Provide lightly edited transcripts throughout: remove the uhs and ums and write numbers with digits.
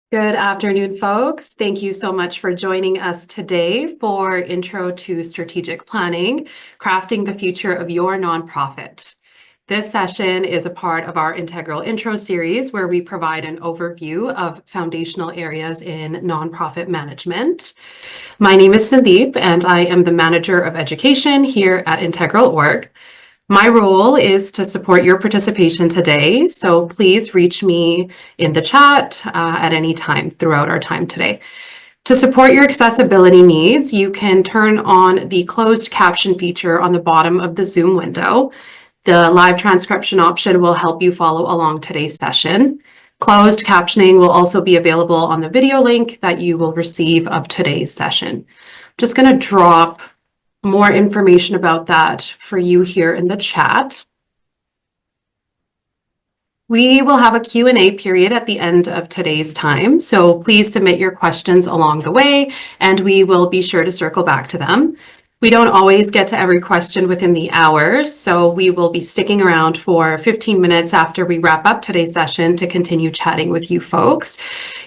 Good afternoon, folks. Thank you so much for joining us today for Intro to Strategic Planning, Crafting the Future of Your Nonprofit. This session is a part of our Integral Intro series where we provide an overview of foundational areas in nonprofit management. My name is Sandeep, and I am the Manager of Education here at Integral.org. My role is to support your participation today, so please reach me in the chat at any time throughout our time today. To support your accessibility needs, you can turn on the closed caption feature on the bottom of the Zoom window. The live transcription option will help you follow along today's session. Closed captioning will also be available on the video link that you will receive of today's session. Just going to drop more information about that for you here in the chat. We will have a Q&A period at the end of today's time, so please submit your questions along the way, and we will be sure to circle back to them. We don't always get to every question within the hour, so we will be sticking around for 15 minutes after we wrap up today's session to continue chatting with you folks.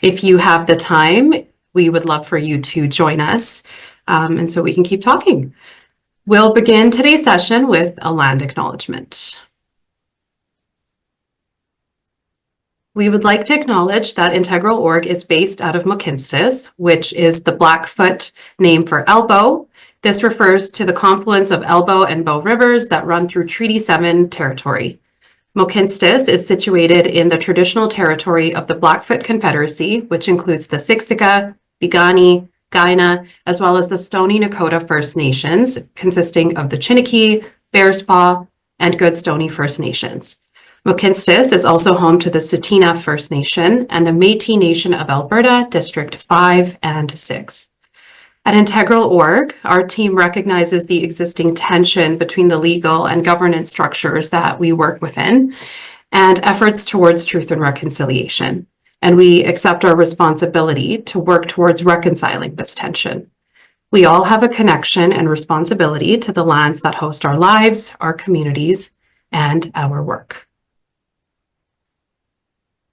If you have the time, we would love for you to join us, and so we can keep talking. We'll begin today's session with a land acknowledgement. We would like to acknowledge that Integral.org is based out of Mohkinstsis, which is the Blackfoot name for elbow. This refers to the confluence of Elbow and Bow rivers that run through Treaty 7 territory. Mohkinstsis is situated in the traditional territory of the Blackfoot Confederacy, which includes the Siksika, Piikani, Kainai, as well as the Stoney Nakoda First Nations, consisting of the Chiniki, Bearspaw, and Goodstoney First Nations. Mohkinstsis is also home to the Tsuut'ina First Nation and the Métis Nation of Alberta, District 5 and 6. At Integral.org, our team recognizes the existing tension between the legal and governance structures that we work within and efforts towards truth and reconciliation. And we accept our responsibility to work towards reconciling this tension. We all have a connection and responsibility to the lands that host our lives, our communities, and our work.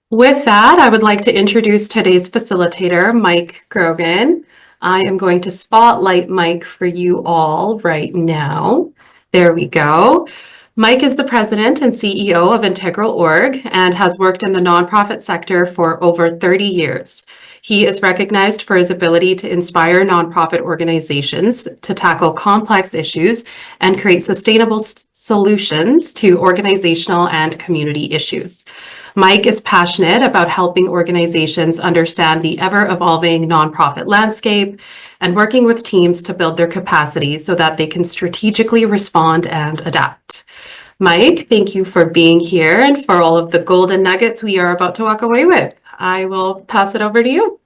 With that, I would like to introduce today's facilitator, Mike Grogan. I am going to spotlight Mike for you all right now. There we go. Mike is the president and CEO of Integral.org and has worked in the nonprofit sector for over 30 years. He is recognized for his ability to inspire nonprofit organizations to tackle complex issues and create sustainable solutions to organizational and community issues. Mike is passionate about helping organizations understand the ever-evolving nonprofit landscape and working with teams to build their capacity so that they can strategically respond and adapt. Mike, thank you for being here and for all of the golden nuggets we are about to walk away with. I will pass it over to you.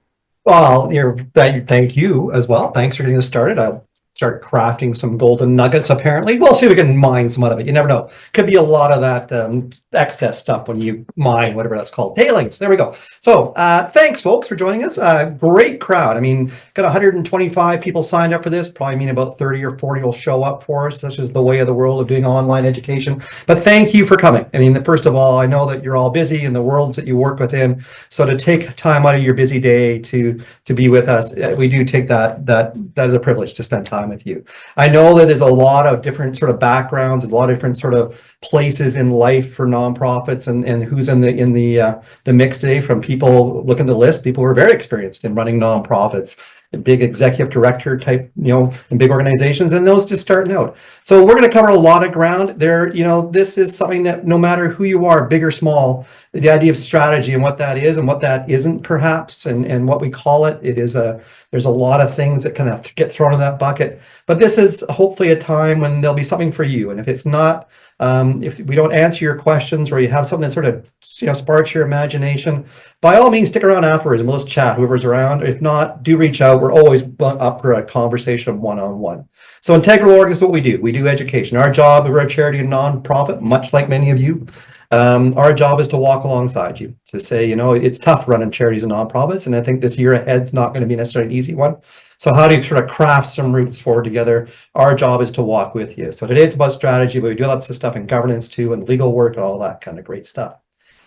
Well, thank you as well. Thanks for getting us started. I'll start crafting some golden nuggets, apparently. We'll see if we can mine some of it. You never know. Could be a lot of that excess stuff when you mine, whatever that's called. Tailings. There we go. So thanks, folks, for joining us. Great crowd. I mean, got 125 people signed up for this. Probably mean about 30 or 40 will show up for us. That's just the way of the world of doing online education. But thank you for coming. I mean, first of all, I know that you're all busy in the worlds that you work within. So to take time out of your busy day to be with us, we do take that is a privilege to spend time with you. I know that there's a lot of different sort of backgrounds, a lot of different sort of places in life for nonprofits, and who's in the mix today. From people, look at the list, people who are very experienced in running nonprofits, big executive director type, in big organizations, and those just starting out. So we're going to cover a lot of ground there. This is something that no matter who you are, big or small, the idea of strategy and what that is and what that isn't, perhaps, and what we call it, there's a lot of things that kind of get thrown in that bucket. But this is hopefully a time when there'll be something for you. And if it's not, if we don't answer your questions, or you have something that sort of sparks your imagination, by all means stick around afterwards and we'll just chat, whoever's around. If not, do reach out. We're always up for a conversation one-on-one. So Integral.org is what we do. We do education. Our job, we're a charity and nonprofit, much like many of you. Our job is to walk alongside you, to say, it's tough running charities and nonprofits, and I think this year ahead's not going to be necessarily an easy one. So how do you sort of craft some routes forward together? Our job is to walk with you. So today it's about strategy, but we do lots of stuff in governance too, and legal work and all that kind of great stuff.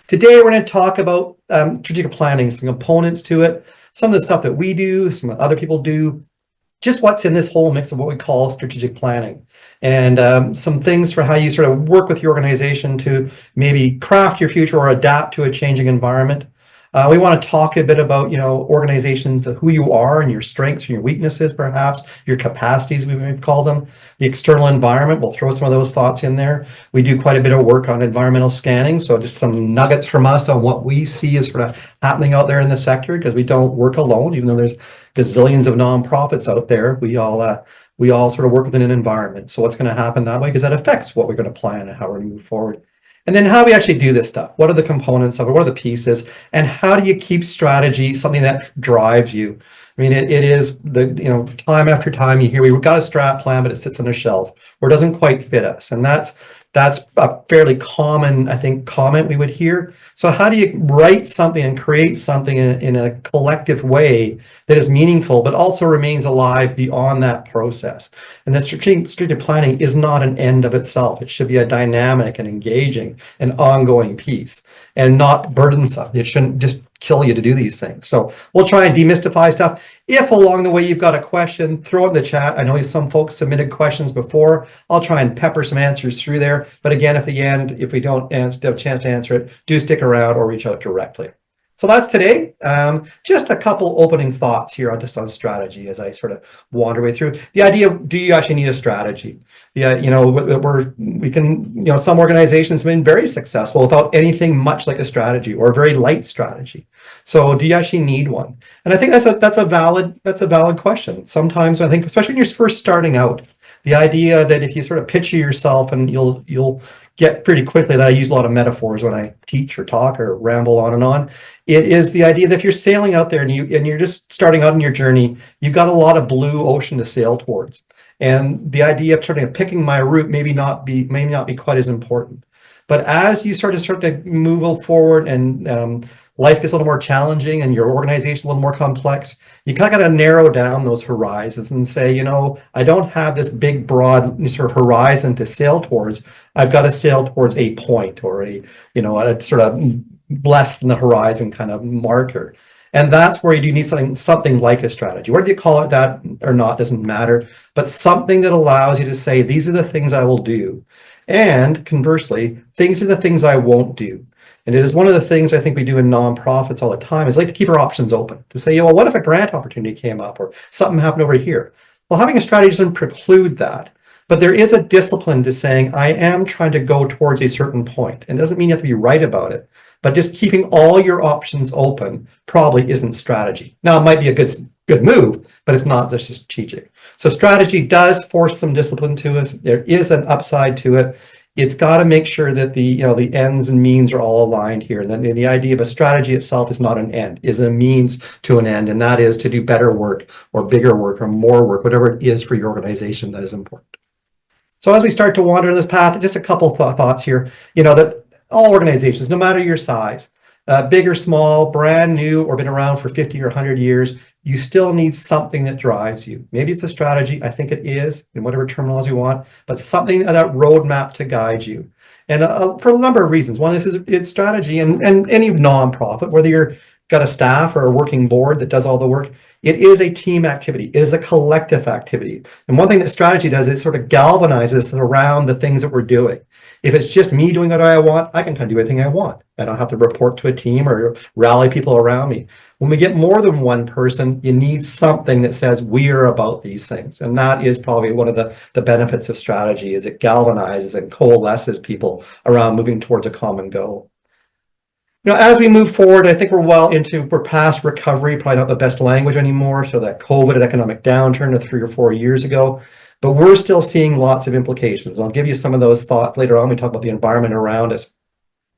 Today, we're going to talk about strategic planning, some components to it, some of the stuff that we do, some other people do, just what's in this whole mix of what we call strategic planning, and some things for how you sort of work with your organization to maybe craft your future or adapt to a changing environment. We want to talk a bit about, organizations, who you are and your strengths and your weaknesses, perhaps your capacities, we may call them. The external environment, we'll throw some of those thoughts in there. We do quite a bit of work on environmental scanning, so just some nuggets from us on what we see is sort of happening out there in the sector, because we don't work alone, even though there's gazillions of nonprofits out there. We all sort of work within an environment. So what's going to happen that way, because that affects what we're going to plan and how we're going to move forward. And then how we actually do this stuff. What are the components of it? What are the pieces? And how do you keep strategy something that drives you? I mean, it is time after time you hear we've got a strat plan, but it sits on a shelf or doesn't quite fit us. And that's a fairly common, I think, comment we would hear. So how do you write something and create something in a collective way that is meaningful, but also remains alive beyond that process? And the strategic planning is not an end of itself. It should be a dynamic and engaging and ongoing piece, and not burdensome. It shouldn't just kill you to do these things. So we'll try and demystify stuff. If along the way you've got a question, throw it in the chat. I know some folks submitted questions before. I'll try and pepper some answers through there. But again, at the end, if we don't have a chance to answer it, do stick around or reach out directly. So that's today. Just a couple opening thoughts here on strategy as I sort of wander way through. The idea of, do you actually need a strategy? Some organizations have been very successful without anything much like a strategy, or a very light strategy. So do you actually need one? And I think that's a valid question. Sometimes I think, especially when you're first starting out, the idea that if you sort of picture yourself, and you'll get pretty quickly that I use a lot of metaphors when I teach or talk or ramble on and on. It is the idea that if you're sailing out there and you're just starting out in your journey, you've got a lot of blue ocean to sail towards. And the idea of picking my route may not be quite as important. But as you start to move forward, and life gets a little more challenging and your organization a little more complex, you kind of got to narrow down those horizons and say, I don't have this big, broad sort of horizon to sail towards. I've got to sail towards a point, or a sort of less than the horizon kind of marker. And that's where you do need something like a strategy. Whether you call it that or not doesn't matter, but something that allows you to say, these are the things I will do. And conversely, things are the things I won't do. And it is one of the things I think we do in nonprofits all the time, is like to keep our options open, to say, well, what if a grant opportunity came up or something happened over here? Well, having a strategy doesn't preclude that, but there is a discipline to saying, I am trying to go towards a certain point. And it doesn't mean you have to be right about it, but just keeping all your options open probably isn't strategy. Now, it might be a good move, but it's not just strategic. So strategy does force some discipline to us. There is an upside to it. It's got to make sure that the ends and means are all aligned here. And then the idea of a strategy itself is not an end, is a means to an end, and that is to do better work or bigger work or more work, whatever it is for your organization that is important. So as we start to wander in this path, just a couple thoughts here. That all organizations, no matter your size, big or small, brand new or been around for 50 or 100 years, you still need something that drives you. Maybe it's a strategy. I think it is, in whatever terminology you want, but something, that roadmap to guide you. And for a number of reasons. One is it's strategy, and any nonprofit, whether you're got a staff or a working board that does all the work, it is a team activity. It is a collective activity. And one thing that strategy does is sort of galvanizes around the things that we're doing. If it's just me doing what I want, I can kind of do anything I want. I don't have to report to a team or rally people around me. When we get more than one person, you need something that says we are about these things. And that is probably one of the benefits of strategy, is it galvanizes and coalesces people around moving towards a common goal. As we move forward, I think we're past recovery, probably not the best language anymore. So that COVID and economic downturn of 3 or 4 years ago, but we're still seeing lots of implications. I'll give you some of those thoughts later on. We talk about the environment around us.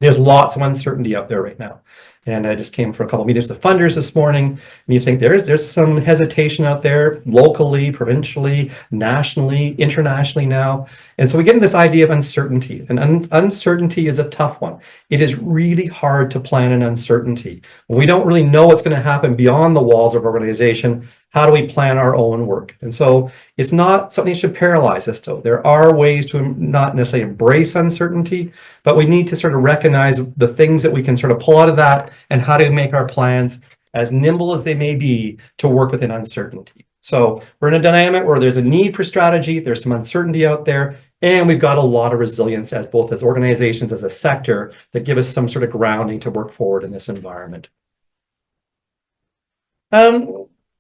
There's lots of uncertainty out there right now. And I just came for a couple of meetings with funders this morning, and you think there's some hesitation out there locally, provincially, nationally, internationally now. And so we get into this idea of uncertainty, and uncertainty is a tough one. It is really hard to plan an uncertainty. When we don't really know what's going to happen beyond the walls of organization, how do we plan our own work? And so it's not something that should paralyze us, though. There are ways to not necessarily embrace uncertainty, but we need to sort of recognize the things that we can sort of pull out of that and how to make our plans as nimble as they may be to work within uncertainty. So we're in a dynamic where there's a need for strategy, there's some uncertainty out there, and we've got a lot of resilience as both as organizations, as a sector, that give us some sort of grounding to work forward in this environment.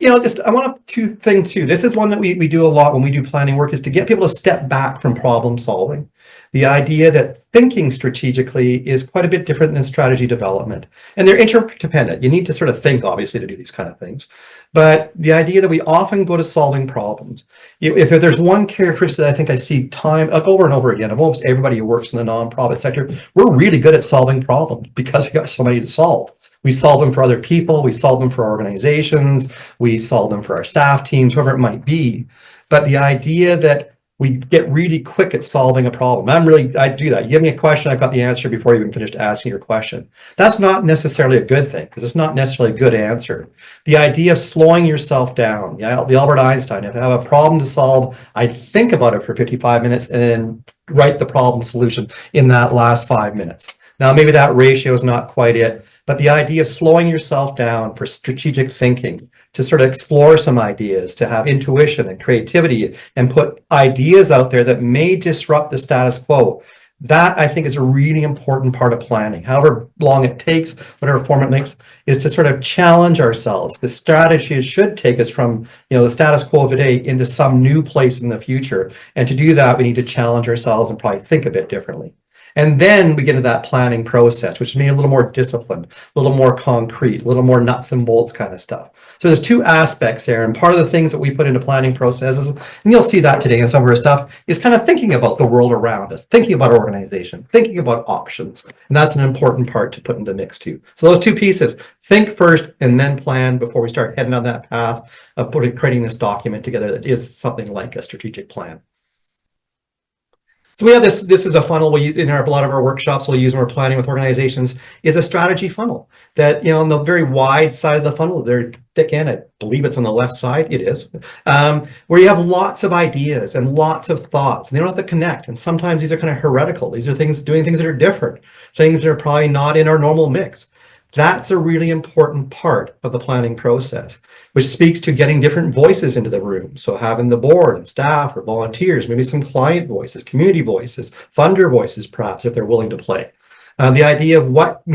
Just I want to think too. This is one that we do a lot when we do planning work, is to get people to step back from problem solving. The idea that thinking strategically is quite a bit different than strategy development, and they're interdependent. You need to sort of think, obviously, to do these kind of things. But the idea that we often go to solving problems. If there's one characteristic that I think I see time over and over again of almost everybody who works in the nonprofit sector, we're really good at solving problems because we got so many to solve. We solve them for other people, we solve them for our organizations, we solve them for our staff teams, whoever it might be. But the idea that we get really quick at solving a problem. I do that. You give me a question, I've got the answer before you even finished asking your question. That's not necessarily a good thing, because it's not necessarily a good answer. The idea of slowing yourself down, the Albert Einstein, if I have a problem to solve, I'd think about it for 55 minutes and then write the problem solution in that last 5 minutes. Now, maybe that ratio is not quite it, but the idea of slowing yourself down for strategic thinking, to sort of explore some ideas, to have intuition and creativity and put ideas out there that may disrupt the status quo. That, I think, is a really important part of planning. However long it takes, whatever form it makes, is to sort of challenge ourselves. The strategy should take us from the status quo of today into some new place in the future. And to do that, we need to challenge ourselves and probably think a bit differently. And then we get into that planning process, which means a little more disciplined, a little more concrete, a little more nuts and bolts kind of stuff. So there's two aspects there. And part of the things that we put into planning processes, and you'll see that today in some of our stuff, is kind of thinking about the world around us, thinking about our organization, thinking about options. And that's an important part to put into the mix too. So those two pieces, think first and then plan before we start heading on that path of creating this document together that is something like a strategic plan. So we have this is a funnel we use in a lot of our workshops we'll use when we're planning with organizations, is a strategy funnel that, on the very wide side of the funnel, very thick end, I believe it's on the left side, it is, where you have lots of ideas and lots of thoughts, and they don't have to connect. And sometimes these are kind of heretical. These are doing things that are different, things that are probably not in our normal mix. That's a really important part of the planning process, which speaks to getting different voices into the room. So having the board and staff or volunteers, maybe some client voices, community voices, funder voices, perhaps, if they're willing to play. The idea of what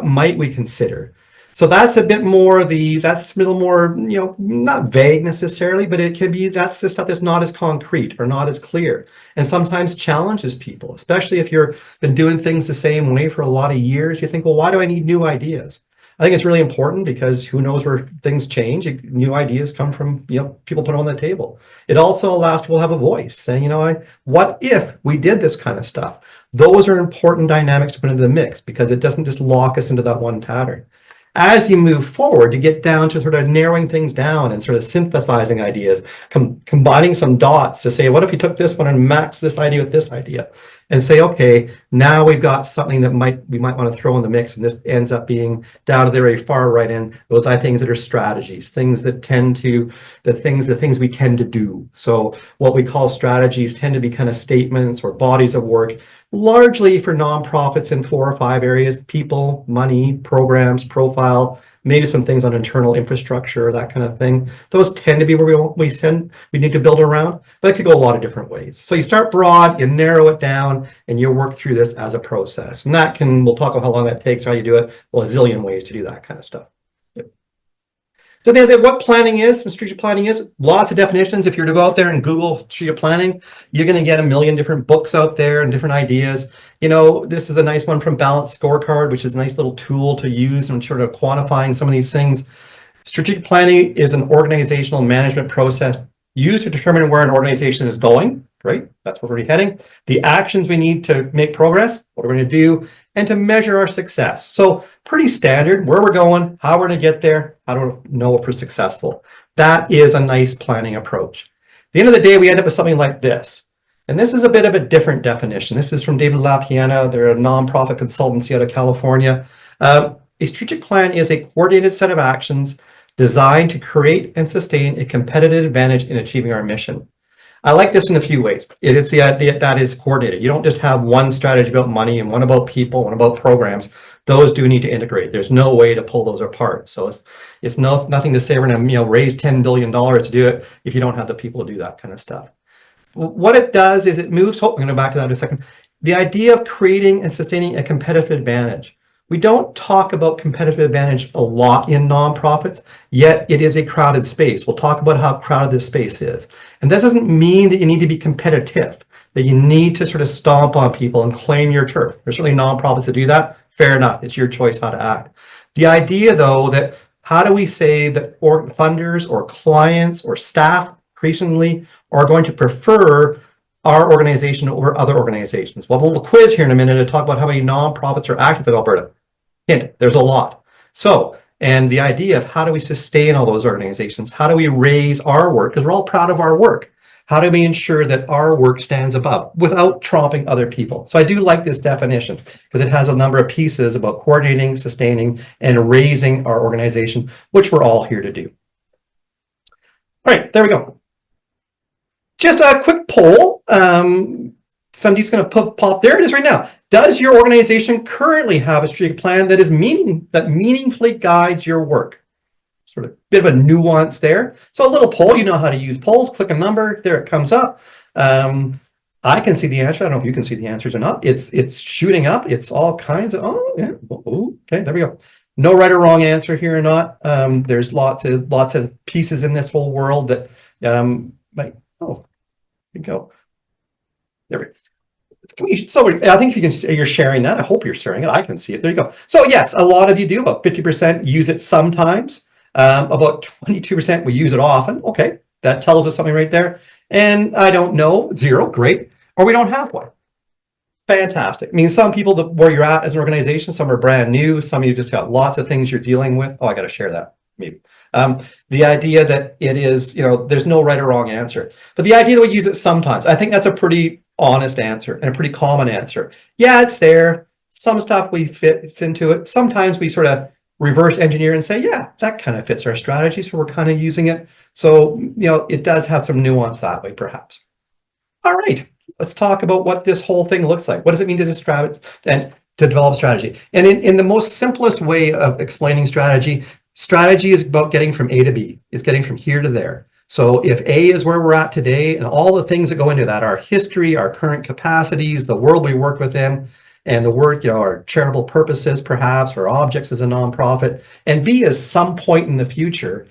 might we consider. So that's a bit more that's a little more, not vague necessarily, but it can be, that's the stuff that's not as concrete or not as clear, and sometimes challenges people, especially if you've been doing things the same way for a lot of years. You think, well, why do I need new ideas? I think it's really important because who knows where things change. New ideas come from, people put them on the table. It also allows people to have a voice saying, what if we did this kind of stuff? Those are important dynamics to put into the mix because it doesn't just lock us into that one pattern. As you move forward, to get down to sort of narrowing things down and sort of synthesizing ideas, combining some dots to say, what if we took this one and maxed this idea with this idea? And say, okay, now we've got something that we might want to throw in the mix, and this ends up being down to the very far right end. Those are things that are strategies, things that the things we tend to do. So what we call strategies tend to be kind of statements or bodies of work, largely for nonprofits in 4 or 5 areas: people, money, programs, profile, maybe some things on internal infrastructure, that kind of thing. Those tend to be where we need to build around, but it could go a lot of different ways. So you start broad, you narrow it down, and you work through this as a process. And we'll talk about how long that takes, how you do it. Well, a zillion ways to do that kind of stuff. So what planning is, strategic planning is, lots of definitions. If you're to go out there and Google strategic planning, you're going to get a million different books out there and different ideas. This is a nice one from Balanced Scorecard, which is a nice little tool to use in sort of quantifying some of these things. Strategic planning is an organizational management process used to determine where an organization is going. Right? That's where we're heading. The actions we need to make progress, what we're going to do, and to measure our success. So pretty standard, where we're going, how we're going to get there, how to know if we're successful. That is a nice planning approach. At the end of the day, we end up with something like this. And this is a bit of a different definition. This is from David LaPiana. They're a nonprofit consultancy out of California. A strategic plan is a coordinated set of actions designed to create and sustain a competitive advantage in achieving our mission. I like this in a few ways. It is the idea that is coordinated. You don't just have one strategy about money and one about people, one about programs. Those do need to integrate. There's no way to pull those apart. So it's nothing to say we're going to raise $10 billion to do it if you don't have the people to do that kind of stuff. What it does is it moves, I'm going to go back to that in a second, the idea of creating and sustaining a competitive advantage. We don't talk about competitive advantage a lot in nonprofits, yet it is a crowded space. We'll talk about how crowded this space is. And that doesn't mean that you need to be competitive, that you need to sort of stomp on people and claim your turf. There's certainly nonprofits that do that. Fair enough. It's your choice how to act. The idea, though, that how do we say that funders or clients or staff increasingly are going to prefer our organization over other organizations? We'll have a little quiz here in a minute to talk about how many nonprofits are active in Alberta. Hint, there's a lot. So, and the idea of how do we sustain all those organizations? How do we raise our work? Because we're all proud of our work. How do we ensure that our work stands above without tromping other people? So I do like this definition because it has a number of pieces about coordinating, sustaining, and raising our organization, which we're all here to do. All right, there we go. Just a quick poll. Somebody's going to pop. There it is right now. Does your organization currently have a strategic plan that meaningfully guides your work? Sort of bit of a nuance there. So a little poll. You know how to use polls. Click a number. There it comes up. I can see the answer. I don't know if you can see the answers or not. It's shooting up. It's all kinds of. Oh yeah. Ooh, okay. There we go. No right or wrong answer here or not. There's lots of pieces in this whole world that might. Oh, here we go. There we go. So I think you're sharing that. I hope you're sharing it. I can see it. There you go. So yes, a lot of you do. About 50% use it sometimes. About 22% we use it often. Okay, that tells us something right there. And I don't know, 0, great. Or we don't have one. Fantastic. I mean, some people where you're at as an organization, some are brand new. Some of you just got lots of things you're dealing with. Oh, I got to share that. Maybe. The idea that it is, there's no right or wrong answer. But the idea that we use it sometimes, I think that's a pretty honest answer and a pretty common answer. Yeah, it's there. Some stuff fits into it. Sometimes we sort of reverse engineer and say, yeah, that kind of fits our strategy. So we're kind of using it. So, it does have some nuance that way, perhaps. All right, let's talk about what this whole thing looks like. What does it mean to develop strategy? And in the most simplest way of explaining strategy is about getting from A to B. It's getting from here to there. So if A is where we're at today and all the things that go into that, our history, our current capacities, the world we work within, and the work, our charitable purposes, perhaps, our objects as a nonprofit, and B is some point in the future,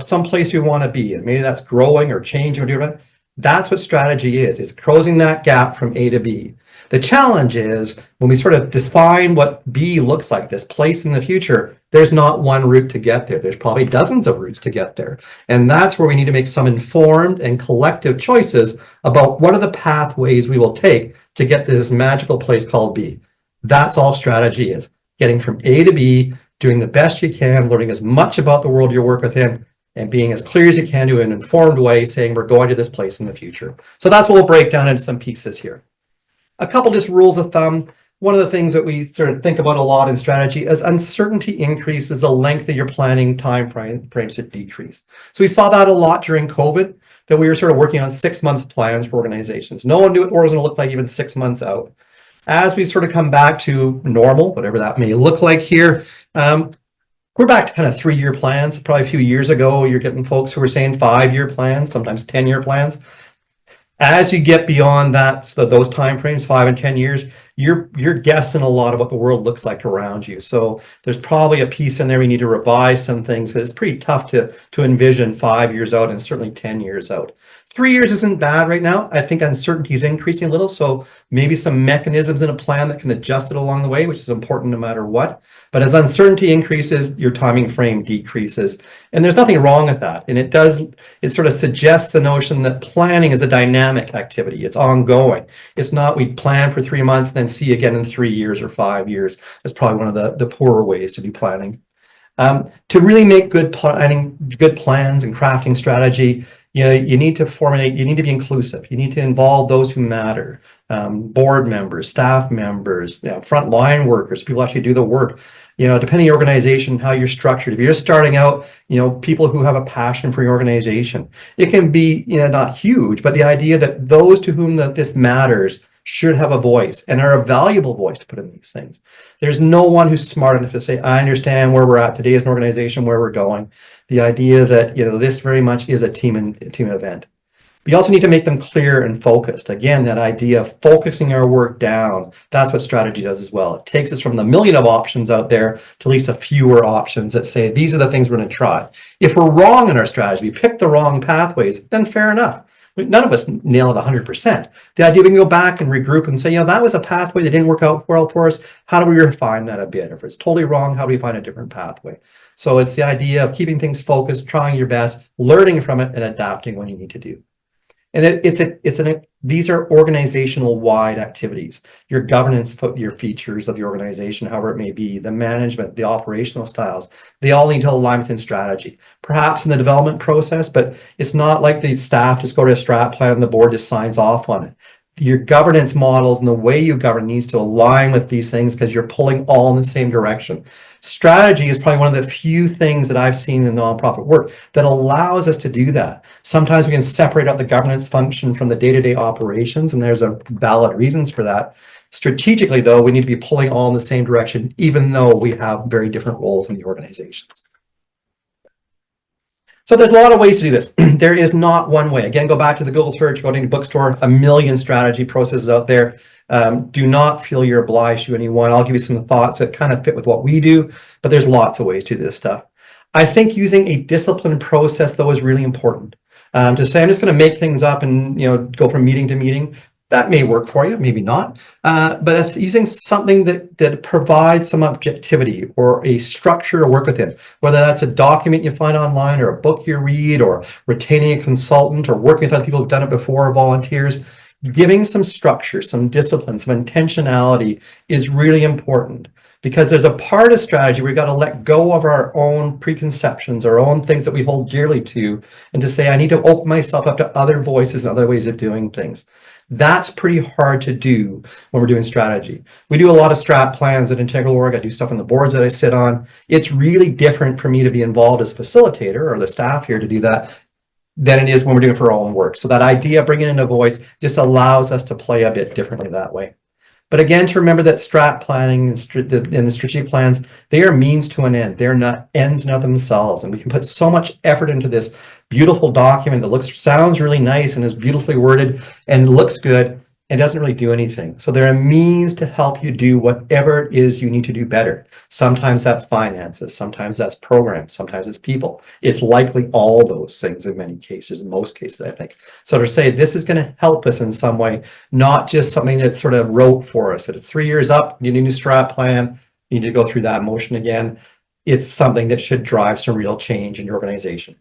some place we want to be, and maybe that's growing or changing or different. That's what strategy is. It's closing that gap from A to B. The challenge is when we sort of define what B looks like, this place in the future, there's not one route to get there. There's probably dozens of routes to get there. And that's where we need to make some informed and collective choices about what are the pathways we will take to get to this magical place called B. That's all strategy is. Getting from A to B, doing the best you can, learning as much about the world you work within, and being as clear as you can to an informed way, saying we're going to this place in the future. So that's what we'll break down into some pieces here. A couple just rules of thumb. One of the things that we sort of think about a lot in strategy is uncertainty increases, the length of your planning time frames should decrease. So we saw that a lot during COVID, that we were sort of working on 6-month plans for organizations. No one knew what the world was going to look like even 6 months out. As we sort of come back to normal, whatever that may look like here, we're back to kind of 3-year plans. Probably a few years ago, you're getting folks who were saying 5-year plans, sometimes 10-year plans. As you get beyond that, so those time frames, 5 and 10 years, you're guessing a lot of what the world looks like around you. So there's probably a piece in there we need to revise some things because it's pretty tough to envision 5 years out and certainly 10 years out. 3 years isn't bad right now. I think uncertainty is increasing a little, so maybe some mechanisms in a plan that can adjust it along the way, which is important no matter what. But as uncertainty increases, your timing frame decreases. And there's nothing wrong with that. And it sort of suggests the notion that planning is a dynamic activity. It's ongoing. It's not we plan for 3 months and and see again in 3 years or 5 years. That's probably one of the poorer ways to do planning. To really make good planning, good plans and crafting strategy, you need to formulate, you need to be inclusive. You need to involve those who matter, board members, staff members, frontline workers, people actually do the work. Depending on your organization, how you're structured. If you're just starting out, people who have a passion for your organization, it can be, not huge, but the idea that those to whom this matters should have a voice and are a valuable voice to put in these things. There's no one who's smart enough to say, I understand where we're at today as an organization, where we're going. The idea that, this very much is a team event. We also need to make them clear and focused. Again, that idea of focusing our work down, that's what strategy does as well. It takes us from the million of options out there to at least a fewer options that say, these are the things we're going to try. If we're wrong in our strategy, we pick the wrong pathways, then fair enough. None of us nail it 100%. The idea we can go back and regroup and say, that was a pathway that didn't work out well for us. How do we refine that a bit? If it's totally wrong, how do we find a different pathway? So it's the idea of keeping things focused, trying your best, learning from it, and adapting when you need to do. And these are organizational wide activities. Your governance, your features of the organization, however it may be, the management, the operational styles, they all need to align within strategy. Perhaps in the development process, but it's not like the staff just go to a strat plan and the board just signs off on it. Your governance models and the way you govern needs to align with these things because you're pulling all in the same direction. Strategy is probably one of the few things that I've seen in nonprofit work that allows us to do that. Sometimes we can separate out the governance function from the day-to-day operations, and there's a valid reasons for that. Strategically, though, we need to be pulling all in the same direction, even though we have very different roles in the organizations. So there's a lot of ways to do this. There is not one way. Again, go back to the Google search, go to any bookstore, a million strategy processes out there. Do not feel you're obliged to any one. I'll give you some thoughts that kind of fit with what we do, but there's lots of ways to do this stuff. I think using a disciplined process, though, is really important. To say, I'm just going to make things up and go from meeting to meeting, that may work for you, maybe not. But it's using something that provides some objectivity or a structure to work within, whether that's a document you find online or a book you read or retaining a consultant or working with other people who've done it before or volunteers. Giving some structure, some discipline, some intentionality is really important because there's a part of strategy where we've got to let go of our own preconceptions, our own things that we hold dearly to, and to say, I need to open myself up to other voices and other ways of doing things. That's pretty hard to do when we're doing strategy. We do a lot of strat plans at Integral Org. I do stuff on the boards that I sit on. It's really different for me to be involved as facilitator or the staff here to do that than it is when we're doing it for our own work. So that idea of bringing in a voice just allows us to play a bit differently that way. But again, to remember that strat planning and the strategic plans, they are means to an end. They're not ends in of themselves. And we can put so much effort into this beautiful document that sounds really nice and is beautifully worded and looks good and doesn't really do anything. So they're a means to help you do whatever it is you need to do better. Sometimes that's finances, sometimes that's programs, sometimes it's people. It's likely all those things in many cases, in most cases, I think. So to say this is going to help us in some way, not just something that's sort of wrote for us, that it's 3 years up, you need a new strat plan, you need to go through that motion again. It's something that should drive some real change in your organization.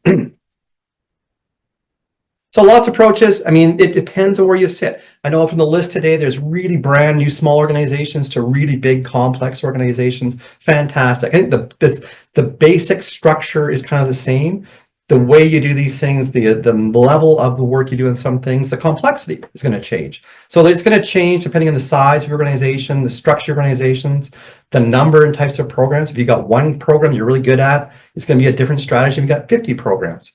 So lots of approaches. I mean, it depends on where you sit. I know from the list today, there's really brand new small organizations to really big complex organizations. Fantastic. I think the basic structure is kind of the same. The way you do these things, the level of the work you do in some things, the complexity is going to change. So it's going to change depending on the size of your organization, the structure of organizations, the number and types of programs. If you got one program you're really good at, it's going to be a different strategy if you got 50 programs.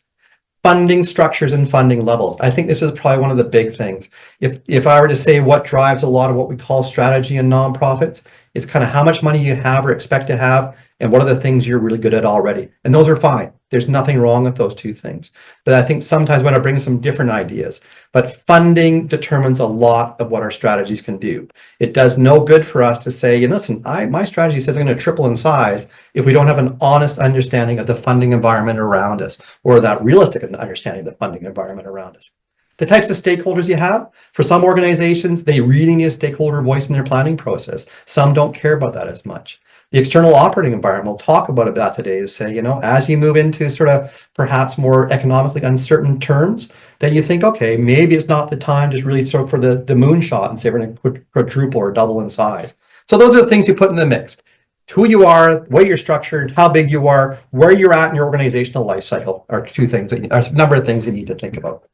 Funding structures and funding levels. I think this is probably one of the big things. If I were to say what drives a lot of what we call strategy in nonprofits, it's kind of how much money you have or expect to have, and what are the things you're really good at already. And those are fine. There's nothing wrong with those two things. But I think sometimes we want to bring some different ideas. But funding determines a lot of what our strategies can do. It does no good for us to say, listen, my strategy says I'm going to triple in size if we don't have an honest understanding of the funding environment around us, or that realistic understanding of the funding environment around us. The types of stakeholders you have, for some organizations, they really need a stakeholder voice in their planning process. Some don't care about that as much. The external operating environment, we'll talk about that today, is say, as you move into sort of perhaps more economically uncertain terms, then you think, okay, maybe it's not the time to really sort for the moonshot and say we're going to quadruple or double in size. So those are the things you put in the mix. Who you are, the way you're structured, how big you are, where you're at in your organizational life cycle are two things, are a number of things you need to think about.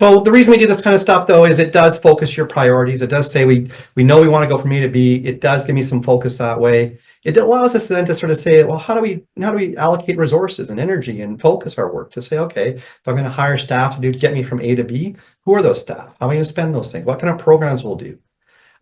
So the reason we do this kind of stuff, though, is it does focus your priorities. It does say we know we want to go from A to B. It does give me some focus that way. It allows us then to sort of say, well, how do we allocate resources and energy and focus our work to say, okay, if I'm going to hire staff to get me from A to B, who are those staff? How am I going to spend those things? What kind of programs we'll do?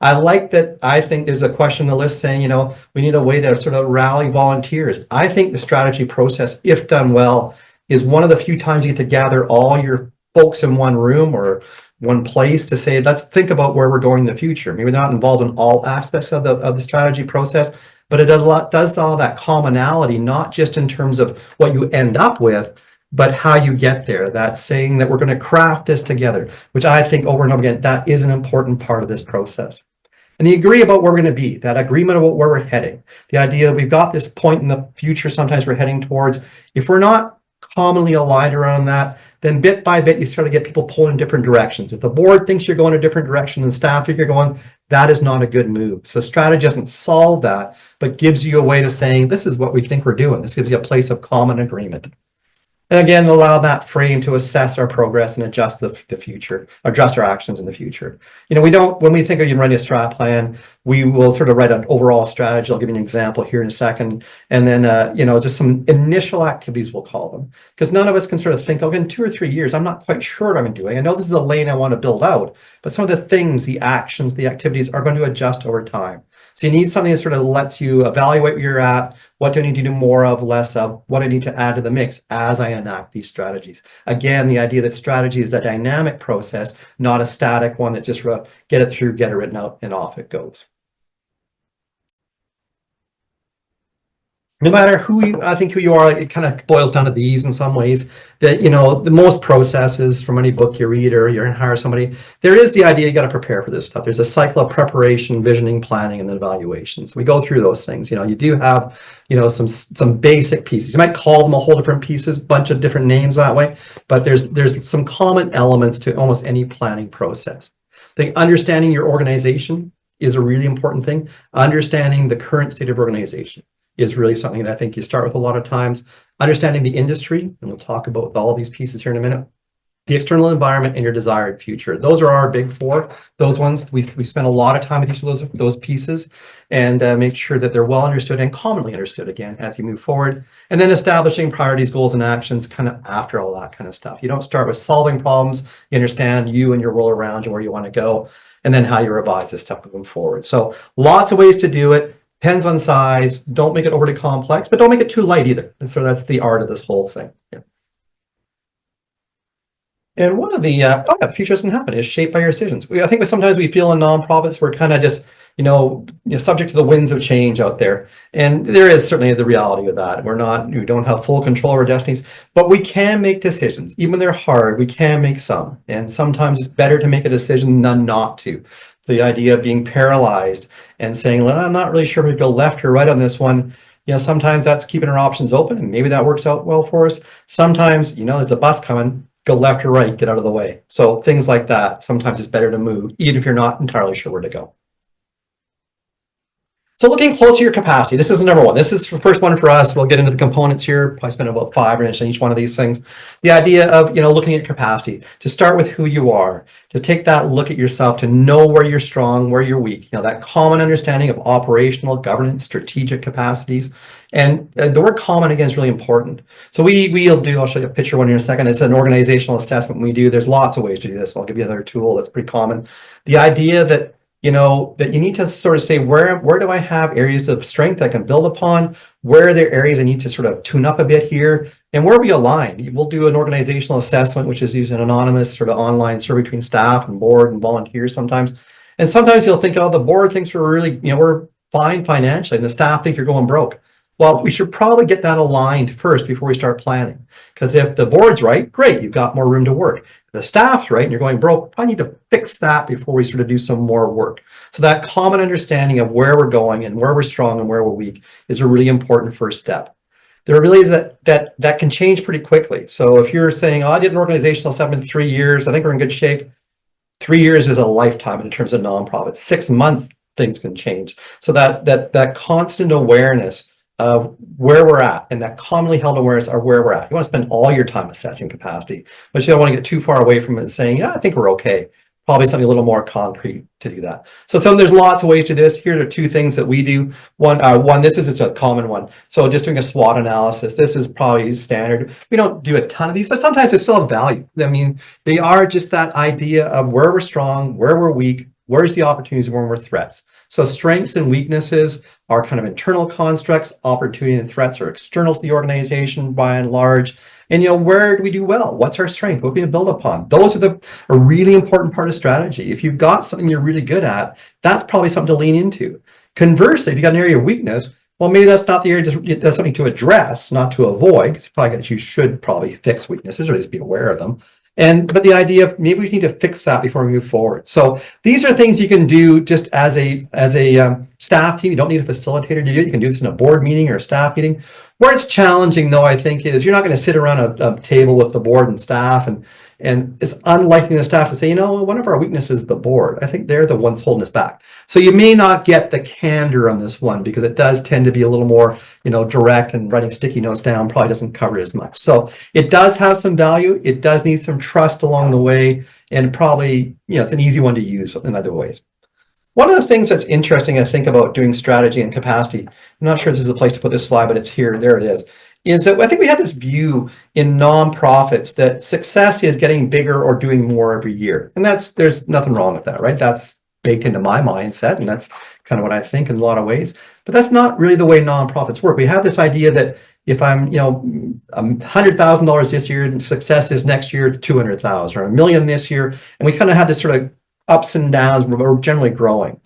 I like that. I think there's a question on the list saying, we need a way to sort of rally volunteers. I think the strategy process, if done well, is one of the few times you get to gather all your folks in one room or one place to say, let's think about where we're going in the future. Maybe not involved in all aspects of the strategy process, but it does all that commonality, not just in terms of what you end up with, but how you get there. That's saying that we're going to craft this together, which I think over and over again, that is an important part of this process. And the agree about where we're going to be, that agreement about where we're heading, the idea that we've got this point in the future sometimes we're heading towards. If we're not commonly aligned around that, then bit by bit you start to get people pulling in different directions. If the board thinks you're going a different direction and staff think you're going, that is not a good move. So strategy doesn't solve that, but gives you a way of saying, this is what we think we're doing. This gives you a place of common agreement. And again, allow that frame to assess our progress and adjust the future, adjust our actions in the future. When we think of running a strat plan, we will sort of write an overall strategy. I'll give you an example here in a second. And then, just some initial activities, we'll call them. Because none of us can sort of think, okay, in 2 or 3 years, I'm not quite sure what I'm doing. I know this is a lane I want to build out, but some of the things, the actions, the activities are going to adjust over time. So you need something that sort of lets you evaluate where you're at. What do I need to do more of, less of? What I need to add to the mix as I enact these strategies. Again, the idea that strategy is a dynamic process, not a static one that just get it through, get it written out, and off it goes. No matter who you are, it kind of boils down to these in some ways. That the most processes from any book you read or you're going to hire somebody, there is the idea you got to prepare for this stuff. There's a cycle of preparation, visioning, planning, and then evaluation. So we go through those things. You do have some basic pieces. You might call them a whole different pieces, bunch of different names that way, but there's some common elements to almost any planning process. I think understanding your organization is a really important thing. Understanding the current state of organization is really something that I think you start with a lot of times. Understanding the industry, and we'll talk about all these pieces here in a minute. The external environment and your desired future. Those are our big four. Those ones, we spend a lot of time with each of those pieces and make sure that they're well understood and commonly understood again as you move forward. And then establishing priorities, goals, and actions kind of after all that kind of stuff. You don't start with solving problems. You understand you and your world around you, where you want to go, and then how you revise this stuff moving forward. So lots of ways to do it. Depends on size. Don't make it overly complex, but don't make it too light either. And so that's the art of this whole thing. Yeah. And one of the the future doesn't happen is shaped by your decisions. I think sometimes we feel in nonprofits we're kind of just subject to the winds of change out there, and there is certainly the reality of that. We don't have full control of our destinies, but we can make decisions, even when they're hard. We can make some, and sometimes it's better to make a decision than not to. The idea of being paralyzed and saying, well, I'm not really sure if we go left or right on this one. Sometimes that's keeping our options open, and maybe that works out well for us. Sometimes, there's a bus coming, go left or right, get out of the way. So things like that, sometimes it's better to move, even if you're not entirely sure where to go. So looking closer to your capacity, this is number one. This is the first one for us. We'll get into the components here. Probably spend about 5 minutes on each one of these things. The idea of looking at capacity, to start with who you are, to take that look at yourself, to know where you're strong, where you're weak. That common understanding of operational, governance, strategic capacities. And the word common again is really important. So I'll show you a picture one in a second. It's an organizational assessment we do. There's lots of ways to do this. I'll give you another tool that's pretty common. The idea that that you need to sort of say, where do I have areas of strength I can build upon? Where are there areas I need to sort of tune up a bit here? And where are we aligned? We'll do an organizational assessment, which is using an anonymous sort of online survey between staff and board and volunteers sometimes. And sometimes you'll think, the board thinks we're really, we're fine financially, and the staff think you're going broke. Well, we should probably get that aligned first before we start planning. Because if the board's right, great, you've got more room to work. If the staff's right and you're going broke, I need to fix that before we sort of do some more work. So that common understanding of where we're going and where we're strong and where we're weak is a really important first step. There really is that can change pretty quickly. So if you're saying, oh, I did an organizational settlement in 3 years, I think we're in good shape. 3 years is a lifetime in terms of nonprofits. 6 months, things can change. So that constant awareness of where we're at and that commonly held awareness of where we're at. You want to spend all your time assessing capacity, but you don't want to get too far away from it and saying, yeah, I think we're okay. Probably something a little more concrete to do that. So there's lots of ways to do this. Here are 2 things that we do. One, this is just a common one. So just doing a SWOT analysis. This is probably standard. We don't do a ton of these, but sometimes they still have value. I mean, they are just that idea of where we're strong, where we're weak, where's the opportunities, where we're threats. So strengths and weaknesses are kind of internal constructs. Opportunity and threats are external to the organization by and large. And, where do we do well? What's our strength? What can we build upon? Those are a really important part of strategy. If you've got something you're really good at, that's probably something to lean into. Conversely, if you've got an area of weakness, well, maybe that's not the area, that's something to address, not to avoid. You should probably fix weaknesses or at least be aware of them. But the idea of maybe we need to fix that before we move forward. So these are things you can do just as a staff team. You don't need a facilitator to do it. You can do this in a board meeting or a staff meeting. Where it's challenging, though, I think, is you're not going to sit around a table with the board and staff, and it's unlikely the staff to say, one of our weaknesses is the board. I think they're the ones holding us back. So you may not get the candor on this one because it does tend to be a little more, direct, and writing sticky notes down probably doesn't cover it as much. So it does have some value. It does need some trust along the way, and probably, it's an easy one to use in other ways. One of the things that's interesting, I think, about doing strategy and capacity, I'm not sure this is a place to put this slide, but it's here, there it is that I think we have this view in nonprofits that success is getting bigger or doing more every year. And there's nothing wrong with that, right? That's baked into my mindset, and that's kind of what I think in a lot of ways. But that's not really the way nonprofits work. We have this idea that if I'm, $100,000 this year, and success is next year 200,000, or $1 million this year, and we kind of have this sort of ups and downs. We're generally growing.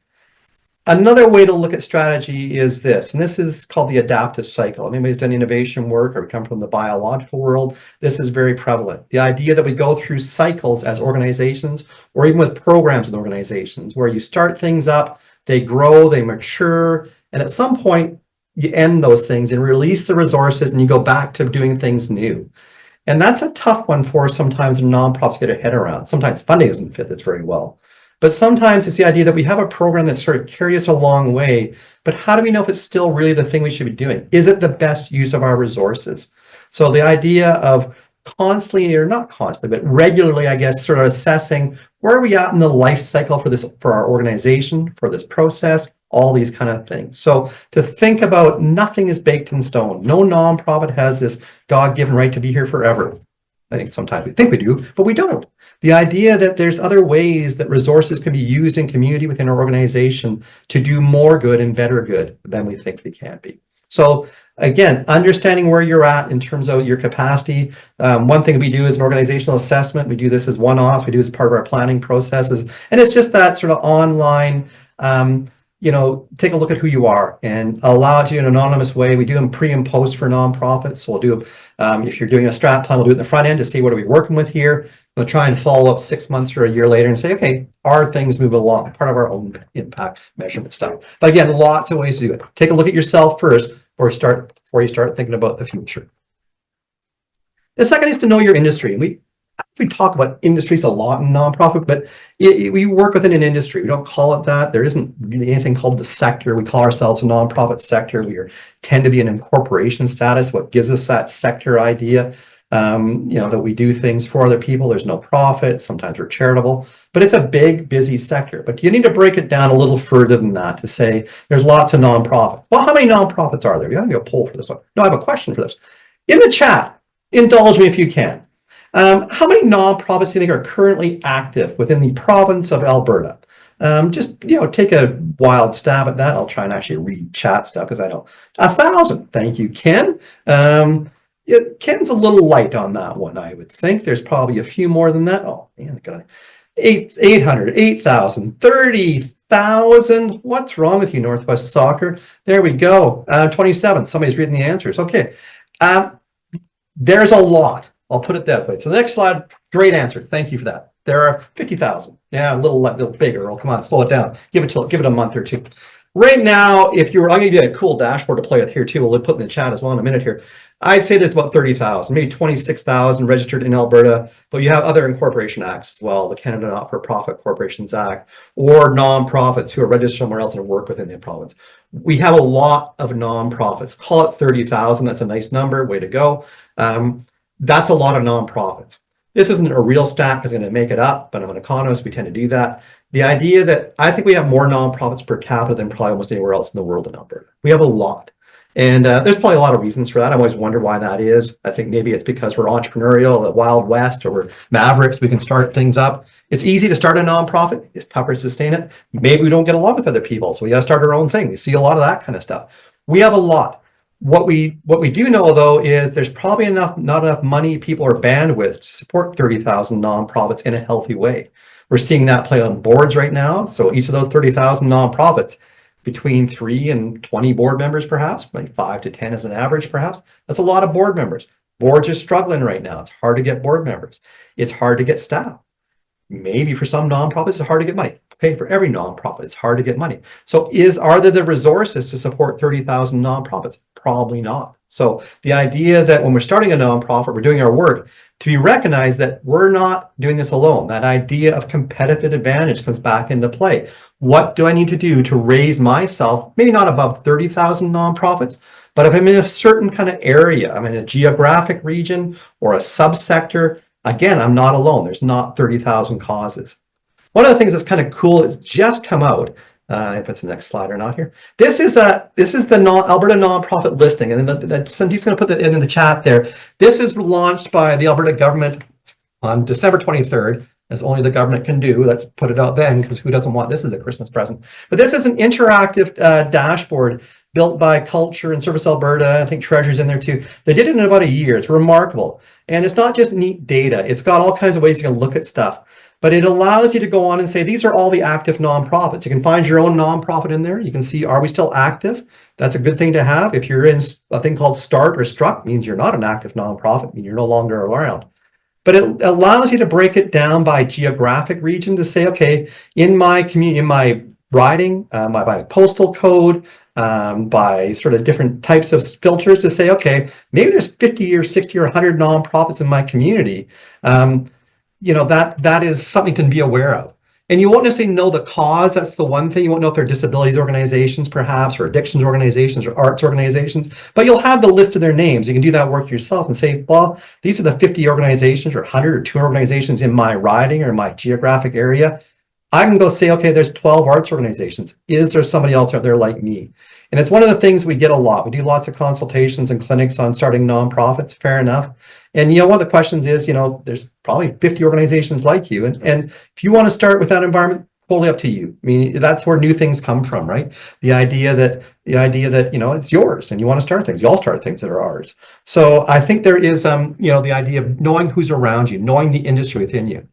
Another way to look at strategy is this, and this is called the adaptive cycle. If anybody's done innovation work or we come from the biological world, this is very prevalent. The idea that we go through cycles as organizations, or even with programs in organizations, where you start things up, they grow, they mature, and at some point you end those things and release the resources and you go back to doing things new. And that's a tough one for sometimes nonprofits get their head around. Sometimes funding doesn't fit this very well. But sometimes it's the idea that we have a program that sort of carries us a long way, but how do we know if it's still really the thing we should be doing? Is it the best use of our resources? So the idea of constantly, or not constantly, but regularly, I guess, sort of assessing where are we at in the life cycle for our organization, for this process, all these kind of things. So to think about, nothing is baked in stone. No nonprofit has this God-given right to be here forever. I think sometimes we think we do, but we don't. The idea that there's other ways that resources can be used in community within our organization to do more good and better good than we think they can be. So again, understanding where you're at in terms of your capacity. One thing we do is an organizational assessment. We do this as one-offs. We do this as part of our planning processes. And it's just that sort of online, take a look at who you are and allow it to you in an anonymous way. We do them pre and post for nonprofits. So we'll do, if you're doing a strat plan, we'll do it in the front end to see what are we working with here. We'll try and follow up 6 months or a year later and say, okay, are things moving along? Part of our own impact measurement stuff. But again, lots of ways to do it. Take a look at yourself first before you start thinking about the future. The second is to know your industry. We talk about industries a lot in nonprofit, but we work within an industry. We don't call it that. There isn't really anything called the sector. We call ourselves a nonprofit sector. We tend to be an incorporation status, what gives us that sector idea, that we do things for other people. There's no profit. Sometimes we're charitable, but it's a big, busy sector. But you need to break it down a little further than that to say there's lots of nonprofits. Well, how many nonprofits are there? We have to do a poll for this one. No, I have a question for this. In the chat, indulge me if you can. How many nonprofits do you think are currently active within the province of Alberta? Just, take a wild stab at that. I'll try and actually read chat stuff because I know. 1,000. Thank you, Ken. Ken's a little light on that one, I would think. There's probably a few more than that. Oh, man, 800, 8,000, 30,000. 26,000. What's wrong with you, Northwest Soccer? There we go. 27. Somebody's reading the answers. Okay. There's a lot. I'll put it that way. So the next slide, great answer. Thank you for that. There are 50,000. Yeah, a little bigger. Oh, come on, slow it down. Give it a month or two. Right now, I'm going to give you a cool dashboard to play with here too. We'll put in the chat as well in a minute here. I'd say there's about 30,000, maybe 26,000 registered in Alberta, but you have other incorporation acts as well, the Canada Not-for-Profit Corporations Act, or nonprofits who are registered somewhere else and work within the province. We have a lot of nonprofits. Call it 30,000. That's a nice number. Way to go. That's a lot of nonprofits. This isn't a real stat because I'm going to make it up, but I'm an economist. We tend to do that. The idea that I think we have more nonprofits per capita than probably almost anywhere else in the world in Alberta. We have a lot. And there's probably a lot of reasons for that. I've always wondered why that is. I think maybe it's because we're entrepreneurial, the Wild West, or we're mavericks. We can start things up. It's easy to start a nonprofit. It's tougher to sustain it. Maybe we don't get along with other people, so we got to start our own thing. You see a lot of that kind of stuff. We have a lot. What we do know, though, is there's probably not enough money, people, or bandwidth to support 30,000 nonprofits in a healthy way. We're seeing that play on boards right now. So each of those 30,000 nonprofits, between 3 and 20 board members, perhaps, like 5 to 10 as an average, perhaps. That's a lot of board members. Boards are struggling right now. It's hard to get board members. It's hard to get staff. Maybe for some nonprofits, it's hard to get money. Pay for every nonprofit, it's hard to get money. So are there the resources to support 30,000 nonprofits? Probably not. So the idea that when we're starting a nonprofit, we're doing our work, to be recognized that we're not doing this alone. That idea of competitive advantage comes back into play. What do I need to do to raise myself, maybe not above 30,000 nonprofits, but if I'm in a certain kind of area, I'm in a geographic region or a subsector, again, I'm not alone. There's not 30,000 causes. One of the things that's kind of cool is just come out. If it's the next slide or not here. This is the Alberta nonprofit listing, and then Sandeep's going to put that in the chat there. This is launched by the Alberta government on December 23rd, as only the government can do. Let's put it out then, because who doesn't want this as a Christmas present? But this is an interactive dashboard built by Culture and Service Alberta. I think Treasure's in there too. They did it in about a year. It's remarkable. And it's not just neat data. It's got all kinds of ways you can look at stuff. But it allows you to go on and say, these are all the active nonprofits. You can find your own nonprofit in there. You can see, are we still active? That's a good thing to have. If you're in a thing called start or struck, means you're not an active nonprofit, means you're no longer around. But it allows you to break it down by geographic region to say, okay, in my community, in my riding, by postal code, by sort of different types of filters to say, okay, maybe there's 50 or 60 or 100 nonprofits in my community. That is something to be aware of. And you won't necessarily know the cause. That's the one thing. You won't know if they're disabilities organizations, perhaps, or addictions organizations, or arts organizations. But you'll have the list of their names. You can do that work yourself and say, well, these are the 50 organizations, or 100 or 200 organizations in my riding or my geographic area. I can go say, okay, there's 12 arts organizations. Is there somebody else out there like me? And it's one of the things we get a lot. We do lots of consultations and clinics on starting nonprofits, fair enough. And one of the questions is, there's probably 50 organizations like you. And if you want to start with that environment, totally up to you. I mean, that's where new things come from, right? The idea that it's yours and you want to start things. You all start things that are ours. So I think there is, the idea of knowing who's around you, knowing the industry within you.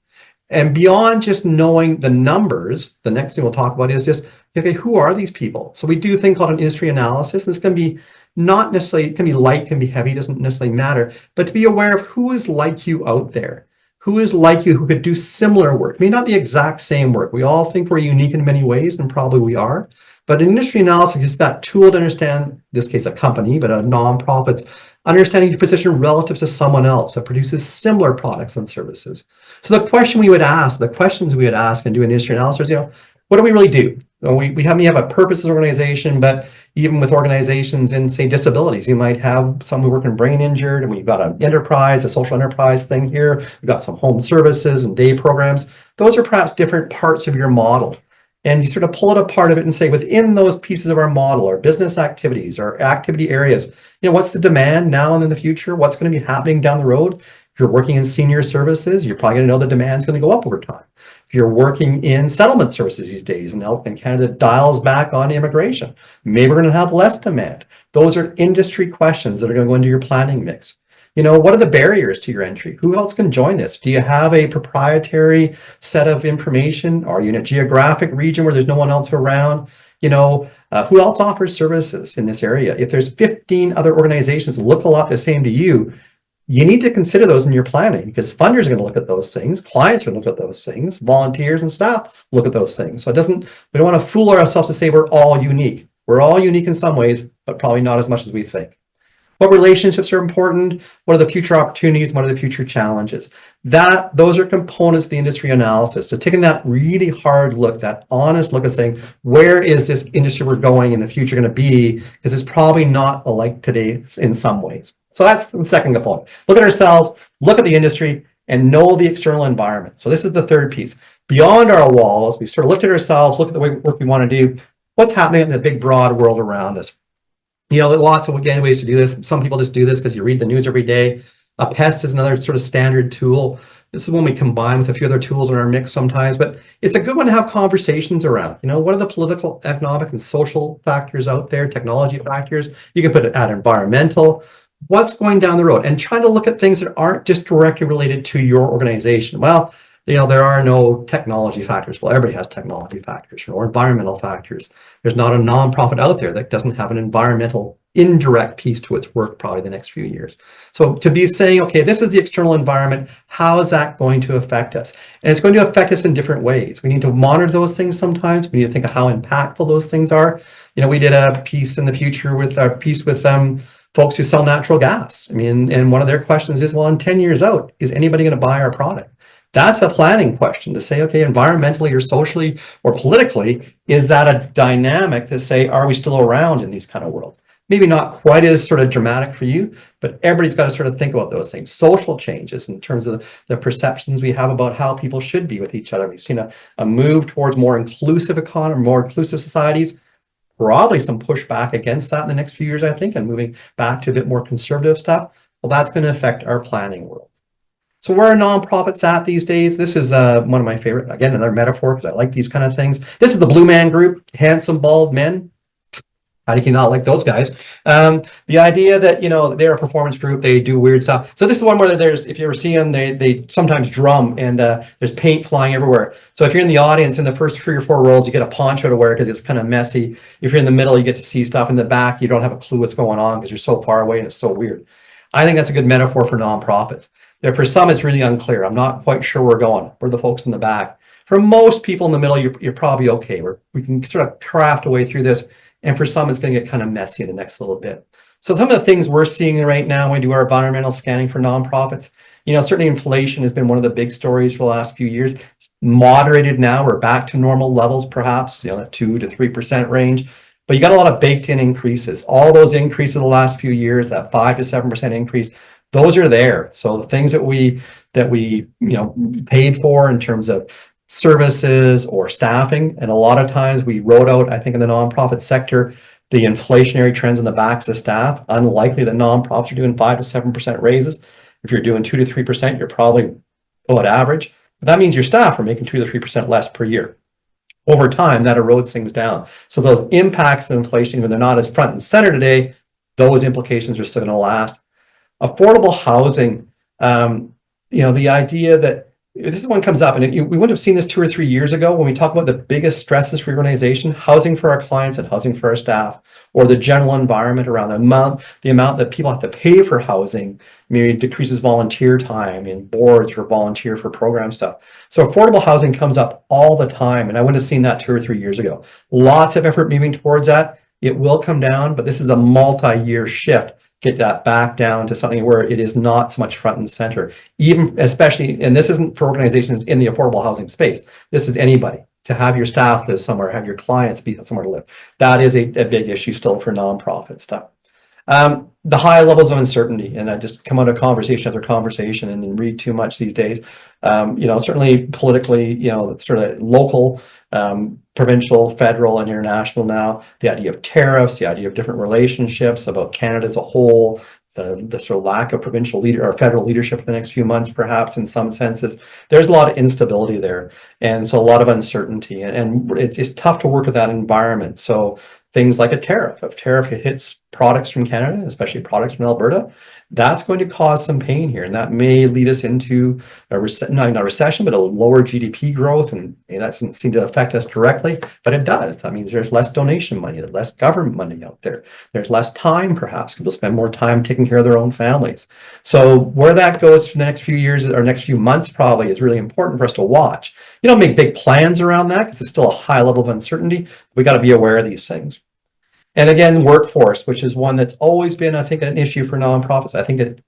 And beyond just knowing the numbers, the next thing we'll talk about is just, okay, who are these people? So we do a thing called an industry analysis. This can be not necessarily, it can be light, can be heavy, doesn't necessarily matter, but to be aware of who is like you out there, who is like you, who could do similar work. Maybe not the exact same work. We all think we're unique in many ways, and probably we are. But an industry analysis is that tool to understand, in this case, a company, but a nonprofit's understanding your position relative to someone else that produces similar products and services. So the questions we would ask and do an industry analysis, what do we really do? We have a purpose as an organization, but even with organizations in, say, disabilities, you might have some who work in brain injured, and we've got an enterprise, a social enterprise thing here. We've got some home services and day programs. Those are perhaps different parts of your model. And you sort of pull it apart of it and say, within those pieces of our model, our business activities, our activity areas, what's the demand now and in the future? What's going to be happening down the road? If you're working in senior services, you're probably going to know the demand's going to go up over time. If you're working in settlement services these days, and Canada dials back on immigration, maybe we're going to have less demand. Those are industry questions that are going to go into your planning mix. What are the barriers to your entry? Who else can join this? Do you have a proprietary set of information? Are you in a geographic region where there's no one else around? Who else offers services in this area? If there's 15 other organizations that look a lot the same to you, you need to consider those in your planning, because funders are going to look at those things, clients are going to look at those things, volunteers and staff look at those things. So we don't want to fool ourselves to say we're all unique. We're all unique in some ways, but probably not as much as we think. What relationships are important? What are the future opportunities? What are the future challenges? Those are components of the industry analysis. So taking that really hard look, that honest look at saying, where is this industry we're going in the future going to be? Because it's probably not alike today in some ways. So that's the second component. Look at ourselves, look at the industry, and know the external environment. So this is the third piece. Beyond our walls, we've sort of looked at ourselves, look at the work we want to do, what's happening in the big, broad world around us. Lots of ways to do this. Some people just do this because you read the news every day. A pest is another sort of standard tool. This is one we combine with a few other tools in our mix sometimes, but it's a good one to have conversations around. What are the political, economic, and social factors out there, technology factors? You can put it at environmental. What's going down the road? And trying to look at things that aren't just directly related to your organization. Well, there are no technology factors. Well, everybody has technology factors or environmental factors. There's not a nonprofit out there that doesn't have an environmental indirect piece to its work probably the next few years. So to be saying, okay, this is the external environment, how is that going to affect us? And it's going to affect us in different ways. We need to monitor those things sometimes. We need to think of how impactful those things are. We did a piece in the future with folks who sell natural gas. And one of their questions is, well, in 10 years out, is anybody going to buy our product? That's a planning question to say, okay, environmentally or socially or politically, is that a dynamic to say, are we still around in these kind of worlds? Maybe not quite as sort of dramatic for you, but everybody's got to sort of think about those things. Social changes in terms of the perceptions we have about how people should be with each other. We've seen a move towards more inclusive economy, more inclusive societies. Probably some pushback against that in the next few years, I think, and moving back to a bit more conservative stuff. Well, that's going to affect our planning world. So where are nonprofits at these days? This is one of my favorite, again, another metaphor, because I like these kind of things. This is the Blue Man Group, handsome, bald men. How do you not like those guys? The idea that, they're a performance group, they do weird stuff. So this is one where if you ever see them, they sometimes drum and there's paint flying everywhere. So if you're in the audience, in the first 3 or 4 rows, you get a poncho to wear because it's kind of messy. If you're in the middle, you get to see stuff. In the back, you don't have a clue what's going on because you're so far away and it's so weird. I think that's a good metaphor for nonprofits. For some, it's really unclear. I'm not quite sure where we're going. We're the folks in the back. For most people in the middle, you're probably okay. We can sort of craft a way through this. And for some, it's going to get kind of messy in the next little bit. So some of the things we're seeing right now when we do our environmental scanning for nonprofits, certainly inflation has been one of the big stories for the last few years. It's moderated now. We're back to normal levels, perhaps, that 2 to 3% range. But you got a lot of baked in increases. All those increases the last few years, that 5 to 7% increase, those are there. So the things that we paid for in terms of services or staffing, and a lot of times we wrote out, I think in the nonprofit sector, the inflationary trends in the backs of staff. Unlikely that nonprofits are doing 5 to 7% raises. If you're doing 2 to 3%, you're probably about average. But that means your staff are making 2 to 3% less per year. Over time, that erodes things down. So those impacts of inflation, when they're not as front and center today, those implications are still going to last. Affordable housing, the idea that this is one comes up, and we wouldn't have seen this 2 or 3 years ago when we talk about the biggest stresses for your organization: housing for our clients and housing for our staff, or the general environment around the amount that people have to pay for housing. Maybe decreases volunteer time and boards for volunteer for program stuff. So affordable housing comes up all the time, and I wouldn't have seen that 2 or 3 years ago. Lots of effort moving towards that. It will come down, but this is a multi-year shift. Get that back down to something where it is not so much front and center, especially, and this isn't for organizations in the affordable housing space. This is anybody. To have your staff live somewhere, have your clients be somewhere to live. That is a big issue still for nonprofit stuff. The high levels of uncertainty, and I just come out of conversation after conversation and then read too much these days. Certainly politically, it's sort of local, provincial, federal, and international now. The idea of tariffs, the idea of different relationships about Canada as a whole, the sort of lack of provincial or federal leadership in the next few months, perhaps in some senses. There's a lot of instability there, and so a lot of uncertainty, and it's tough to work with that environment. So things like a tariff. If tariff hits products from Canada, especially products from Alberta, that's going to cause some pain here. And that may lead us into not a recession, but a lower GDP growth. And that doesn't seem to affect us directly, but it does. That means there's less donation money, there's less government money out there. There's less time, perhaps. People spend more time taking care of their own families. So where that goes for the next few years or next few months probably is really important for us to watch. You don't make big plans around that because it's still a high level of uncertainty. We got to be aware of these things. And again, workforce, which is one that's always been, I think, an issue for nonprofits. I think it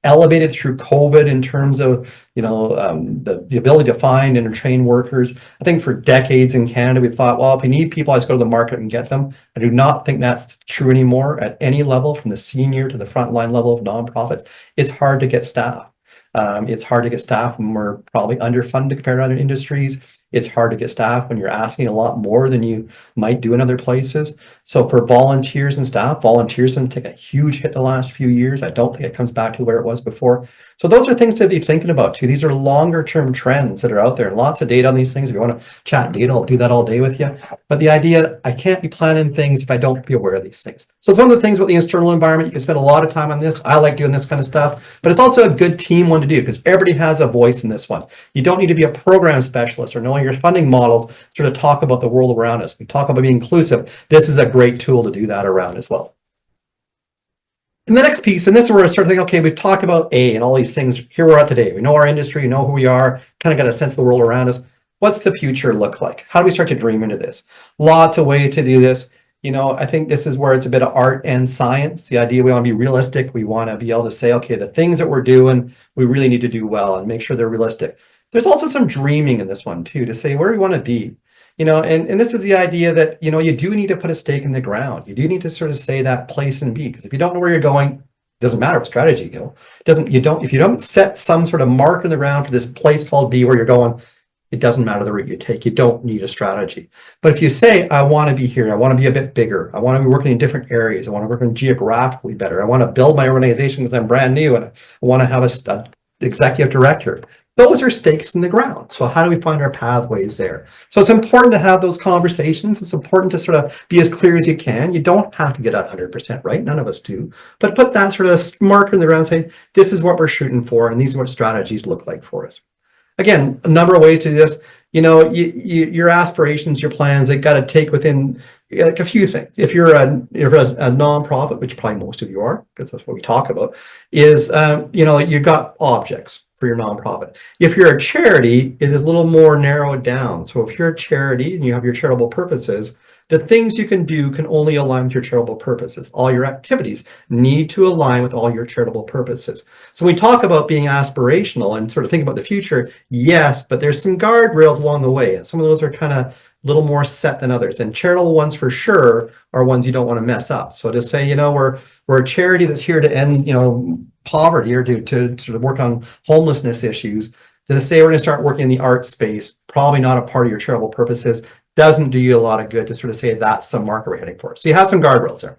elevated through COVID in terms of, the ability to find and train workers. I think for decades in Canada, we thought, well, if we need people, let's go to the market and get them. I do not think that's true anymore at any level, from the senior to the frontline level of nonprofits. It's hard to get staff. It's hard to get staff when we're probably underfunded compared to other industries. It's hard to get staff when you're asking a lot more than you might do in other places. So for volunteers and staff, volunteers have taken a huge hit the last few years. I don't think it comes back to where it was before. So those are things to be thinking about too. These are longer term trends that are out there, and lots of data on these things. If you want to chat data, I'll do that all day with you. But the idea, I can't be planning things if I don't be aware of these things. So it's one of the things about the external environment. You can spend a lot of time on this. I like doing this kind of stuff, but it's also a good team one to do because everybody has a voice in this one. You don't need to be a program specialist or knowing your funding models sort of talk about the world around us. We talk about being inclusive. This is a great tool to do that around as well. And the next piece, and this is where I start thinking, okay, we've talked about A and all these things. Here we're at today. We know our industry, we know who we are, kind of got a sense of the world around us. What's the future look like? How do we start to dream into this? Lots of ways to do this. I think this is where it's a bit of art and science. The idea, we want to be realistic. We want to be able to say, okay, the things that we're doing, we really need to do well and make sure they're realistic. There's also some dreaming in this one too, to say where we want to be. And this is the idea that, you do need to put a stake in the ground. You do need to sort of say that place and be, because if you don't know where you're going, it doesn't matter what strategy you go. If you don't set some sort of mark in the ground for this place called B where you're going, it doesn't matter the route you take. You don't need a strategy. But if you say, I want to be here, I want to be a bit bigger, I want to be working in different areas, I want to work in geographically better, I want to build my organization because I'm brand new and I want to have a executive director. Those are stakes in the ground. So how do we find our pathways there? So it's important to have those conversations. It's important to sort of be as clear as you can. You don't have to get 100% right. None of us do. But put that sort of marker in the ground and say, this is what we're shooting for, and these are what strategies look like for us. Again, a number of ways to do this. Your aspirations, your plans, they got to take within like a few things. If you're a nonprofit, which probably most of you are, because that's what we talk about, is you've got objects for your nonprofit. If you're a charity, it is a little more narrowed down. So if you're a charity and you have your charitable purposes, the things you can do can only align with your charitable purposes. All your activities need to align with all your charitable purposes. So when we talk about being aspirational and sort of think about the future, yes, but there's some guardrails along the way. And some of those are kind of a little more set than others. And charitable ones for sure are ones you don't want to mess up. So to say, we're a charity that's here to end, poverty or to sort of work on homelessness issues, to say we're going to start working in the art space, probably not a part of your charitable purposes, doesn't do you a lot of good to sort of say that's some marker we're heading for. So you have some guardrails there.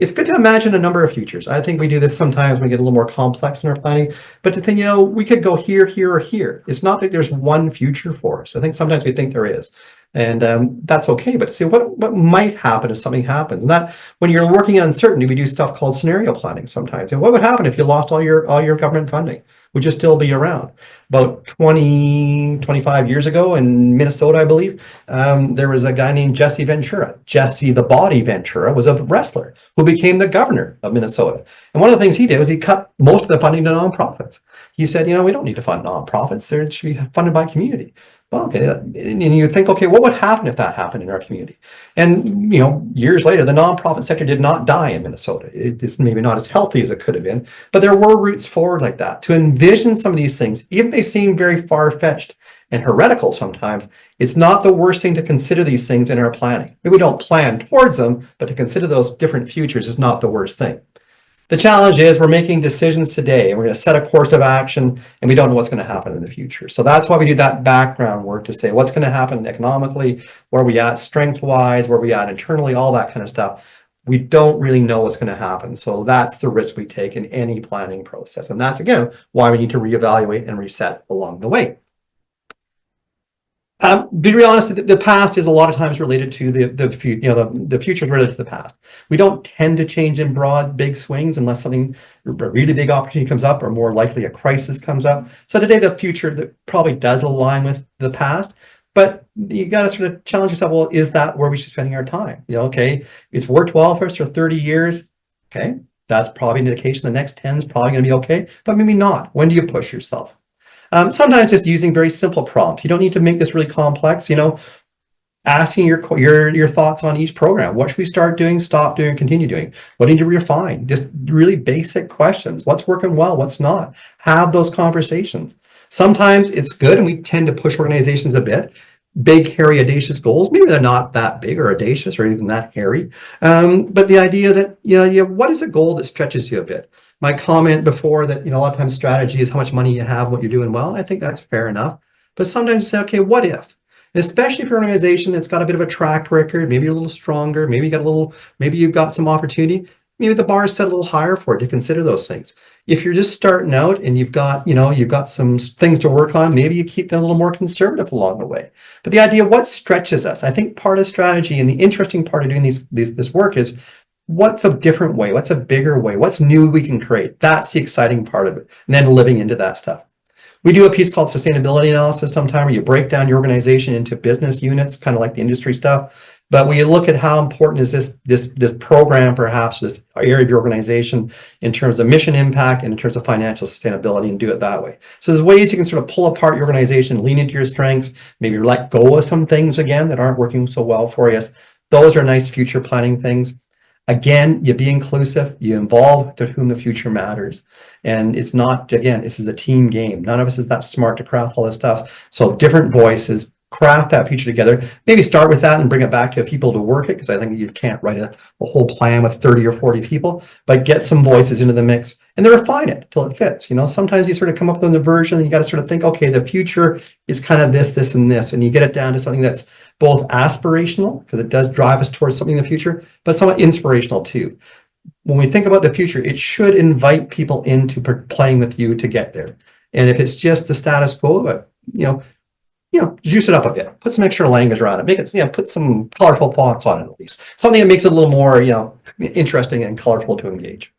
It's good to imagine a number of futures. I think we do this sometimes when we get a little more complex in our planning, but to think, we could go here, here, or here. It's not that there's one future for us. I think sometimes we think there is. And that's okay, but see what might happen if something happens. And that when you're working on uncertainty, we do stuff called scenario planning sometimes. What would happen if you lost all your government funding? Would you still be around? About 25 years ago in Minnesota, I believe, there was a guy named Jesse Ventura. Jesse the Body Ventura was a wrestler who became the governor of Minnesota. And one of the things he did was he cut most of the funding to nonprofits. He said, we don't need to fund nonprofits. They should be funded by community. Well, okay, and you think, okay, what would happen if that happened in our community? And, years later, the nonprofit sector did not die in Minnesota. It's maybe not as healthy as it could have been, but there were routes forward like that. To envision some of these things, even if they seem very far-fetched and heretical sometimes, it's not the worst thing to consider these things in our planning. Maybe we don't plan towards them, but to consider those different futures is not the worst thing. The challenge is we're making decisions today and we're going to set a course of action and we don't know what's going to happen in the future. So that's why we do that background work to say what's going to happen economically, where are we at strength-wise, where are we at internally, all that kind of stuff. We don't really know what's going to happen. So that's the risk we take in any planning process. And that's, again, why we need to reevaluate and reset along the way. Be real honest, the past is a lot of times related to the future is related to the past. We don't tend to change in broad, big swings unless something a really big opportunity comes up, or more likely a crisis comes up. So today, the future that probably does align with the past, but you got to sort of challenge yourself. Well, is that where we should be spending our time? Okay, it's worked well for us for 30 years. Okay, that's probably an indication the next 10 is probably going to be okay, but maybe not. When do you push yourself? Sometimes just using very simple prompts. You don't need to make this really complex, asking your thoughts on each program. What should we start doing, stop doing, continue doing? What do you need to refine? Just really basic questions. What's working well, what's not? Have those conversations. Sometimes it's good, and we tend to push organizations a bit. Big, hairy, audacious goals. Maybe they're not that big or audacious or even that hairy. But the idea that, what is a goal that stretches you a bit? My comment before that, a lot of times strategy is how much money you have, what you're doing well. And I think that's fair enough. But sometimes you say, okay, what if? And especially if you're an organization that's got a bit of a track record, maybe you're a little stronger, maybe you've got some opportunity, maybe the bar is set a little higher for it to consider those things. If you're just starting out and you've got some things to work on, maybe you keep them a little more conservative along the way. But the idea of what stretches us, I think part of strategy and the interesting part of doing this work is, what's a different way? What's a bigger way? What's new we can create? That's the exciting part of it. And then living into that stuff. We do a piece called sustainability analysis sometime, where you break down your organization into business units, kind of like the industry stuff. But we look at how important is this program, perhaps this area of your organization, in terms of mission impact and in terms of financial sustainability, and do it that way. So there's ways you can sort of pull apart your organization, lean into your strengths, maybe let go of some things again that aren't working so well for you. Those are nice future planning things. Again, you be inclusive, you involve to whom the future matters. And it's not, again, this is a team game. None of us is that smart to craft all this stuff. So different voices, craft that future together. Maybe start with that and bring it back to people to work it, because I think you can't write a whole plan with 30 or 40 people, but get some voices into the mix and then refine it till it fits. Sometimes you sort of come up with a version and you got to sort of think, okay, the future is kind of this, and this, and you get it down to something that's both aspirational, because it does drive us towards something in the future, but somewhat inspirational too. When we think about the future, it should invite people into playing with you to get there. And if it's just the status quo, but juice it up a bit, put some extra language around it, make it, put some colorful fonts on it at least, something that makes it a little more, interesting and colorful to engage.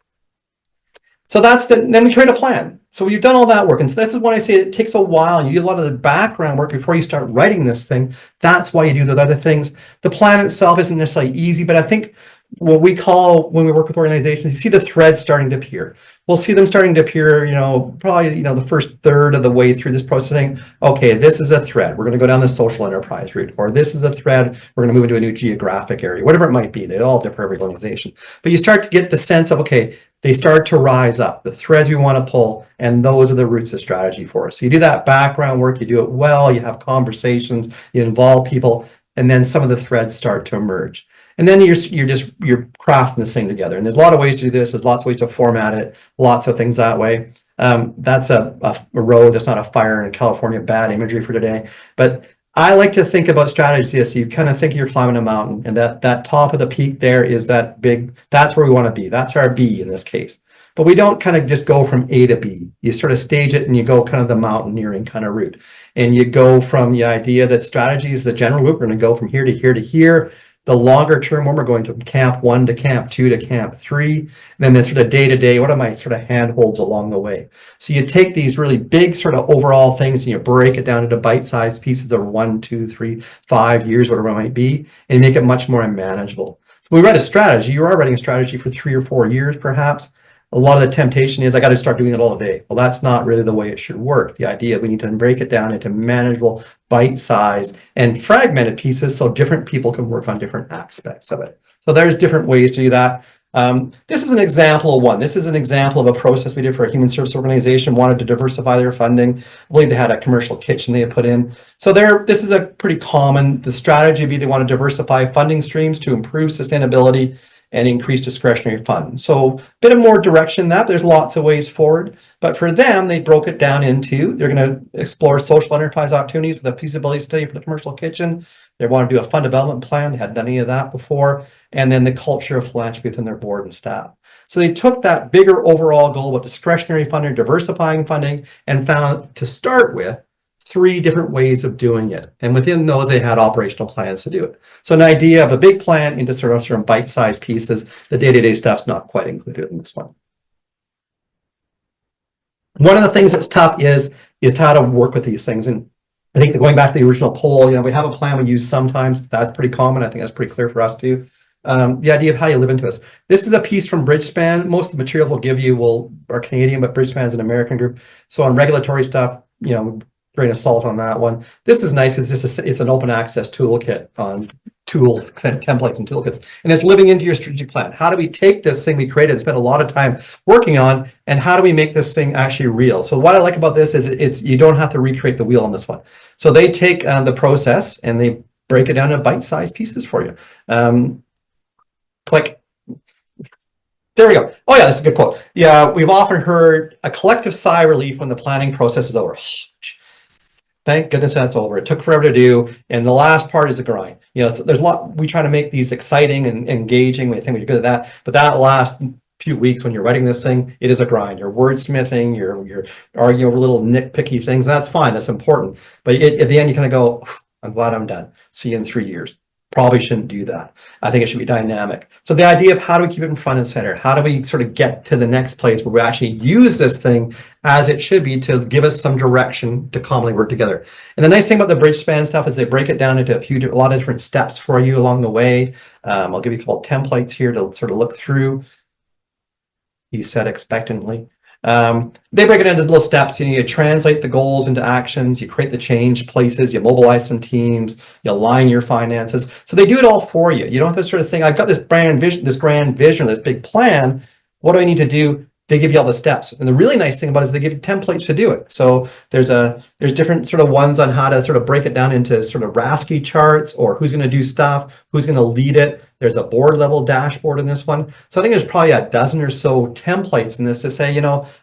So then we create a plan. So you've done all that work. And so this is when I say it takes a while, and you do a lot of the background work before you start writing this thing. That's why you do those other things. The plan itself isn't necessarily easy, but I think what we call, when we work with organizations, you see the threads starting to appear. We'll see them starting to appear, probably, the first third of the way through this process, saying, okay, this is a thread. We're going to go down the social enterprise route, or this is a thread. We're going to move into a new geographic area, whatever it might be. They all differ every organization. But you start to get the sense of, okay, they start to rise up, the threads we want to pull, and those are the roots of strategy for us. So you do that background work, you do it well, you have conversations, you involve people, and then some of the threads start to emerge. And then you're crafting this thing together. And there's a lot of ways to do this. There's lots of ways to format it, lots of things that way. That's a road that's not a fire in California, bad imagery for today. But I like to think about strategy as you kind of think you're climbing a mountain, and that top of the peak there is that big, that's where we want to be. That's our B in this case. But we don't kind of just go from A to B. You sort of stage it and you go kind of the mountaineering kind of route. And you go from the idea that strategy is the general route. We're going to go from here to here to here. The longer term one, we're going to camp 1 to camp 2 to camp 3. And then this sort of day to day, what are my sort of handholds along the way? So you take these really big sort of overall things and you break it down into bite-sized pieces of 1, 2, 3, 5 years, whatever it might be, and make it much more manageable. So when we write a strategy, you are writing a strategy for 3 or 4 years, perhaps. A lot of the temptation is I got to start doing it all day. Well, that's not really the way it should work. The idea, we need to break it down into manageable, bite-sized, and fragmented pieces so different people can work on different aspects of it. So there's different ways to do that. This is an example of one. This is an example of a process we did for a human service organization, wanted to diversify their funding. I believe they had a commercial kitchen they had put in. So this is a pretty common, the strategy would be they want to diversify funding streams to improve sustainability and increase discretionary funds. So a bit of more direction in that. There's lots of ways forward. But for them, they broke it down into, they're going to explore social enterprise opportunities with a feasibility study for the commercial kitchen. They want to do a fund development plan. They hadn't done any of that before. And then the culture of philanthropy within their board and staff. So they took that bigger overall goal with discretionary funding, diversifying funding, and found to start with 3 different ways of doing it. And within those, they had operational plans to do it. So an idea of a big plan into sort of bite-sized pieces. The day-to-day stuff's not quite included in this one. One of the things that's tough is how to work with these things. And I think going back to the original poll, we have a plan we use sometimes. That's pretty common. I think that's pretty clear for us too. The idea of how you live into us. This is a piece from Bridgespan. Most of the materials we'll give you are Canadian, but Bridgespan is an American group. So on regulatory stuff, grain of salt on that one. This is nice. It's an open access toolkit on tool templates and toolkits, and it's living into your strategic plan. How do we take this thing we created, spent a lot of time working on, and how do we make this thing actually real? So what I like about this is you don't have to recreate the wheel on this one. So they take the process and they break it down into bite-sized pieces for you. Click. There we go. Oh yeah, that's a good quote. Yeah, we've often heard a collective sigh of relief when the planning process is over. Thank goodness that's over. It took forever to do, and the last part is a grind. So there's a lot. We try to make these exciting and engaging. We think we're good at that, but that last few weeks when you're writing this thing, it is a grind. You're wordsmithing. You're arguing over little nitpicky things. And that's fine. That's important. But at the end, you kind of go, "I'm glad I'm done. See you in 3 years." Probably shouldn't do that. I think it should be dynamic. So the idea of how do we keep it in front and center? How do we sort of get to the next place where we actually use this thing as it should be to give us some direction to commonly work together? And the nice thing about the Bridgespan stuff is they break it down into a lot of different steps for you along the way. I'll give you a couple of templates here to sort of look through. He said expectantly. They break it into little steps. You translate the goals into actions, you create the change places, you mobilize some teams, you align your finances. So they do it all for you. You don't have to sort of say, I've got this grand vision, this big plan. What do I need to do? They give you all the steps. And the really nice thing about it is they give you templates to do it. So there's different sort of ones on how to sort of break it down into sort of RASCI charts, or who's going to do stuff, who's going to lead it. There's a board level dashboard in this one. So I think there's probably a dozen or so templates in this to say,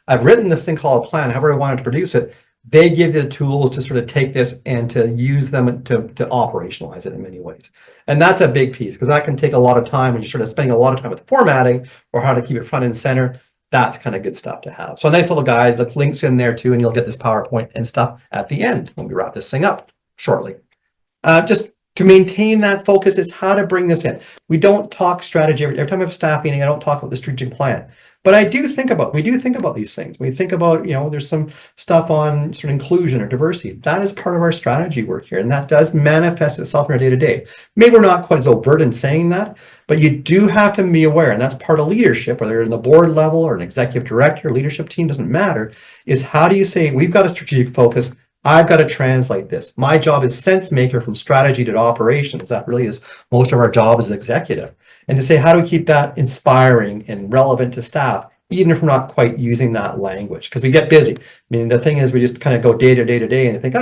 I've written this thing called a plan, however I wanted to produce it. They give you the tools to sort of take this and to use them to operationalize it in many ways. And that's a big piece, because that can take a lot of time when you're sort of spending a lot of time with formatting or how to keep it front and center. That's kind of good stuff to have. So a nice little guide with links in there too, and you'll get this PowerPoint and stuff at the end when we wrap this thing up shortly. Just to maintain that focus is how to bring this in. We don't talk strategy every time I have a staff meeting. I don't talk about the strategic plan, but we do think about these things. We think about, there's some stuff on sort of inclusion or diversity. That is part of our strategy work here, and that does manifest itself in our day-to-day. Maybe we're not quite as overt in saying that, but you do have to be aware, and that's part of leadership, whether you're in the board level or an executive director, leadership team, doesn't matter, is how do you say, we've got a strategic focus, I've got to translate this. My job is sense maker from strategy to operations. That really is most of our job as executive. And to say, how do we keep that inspiring and relevant to staff, even if we're not quite using that language? Because we get busy. The thing is, we just kind of go day to day to day and think,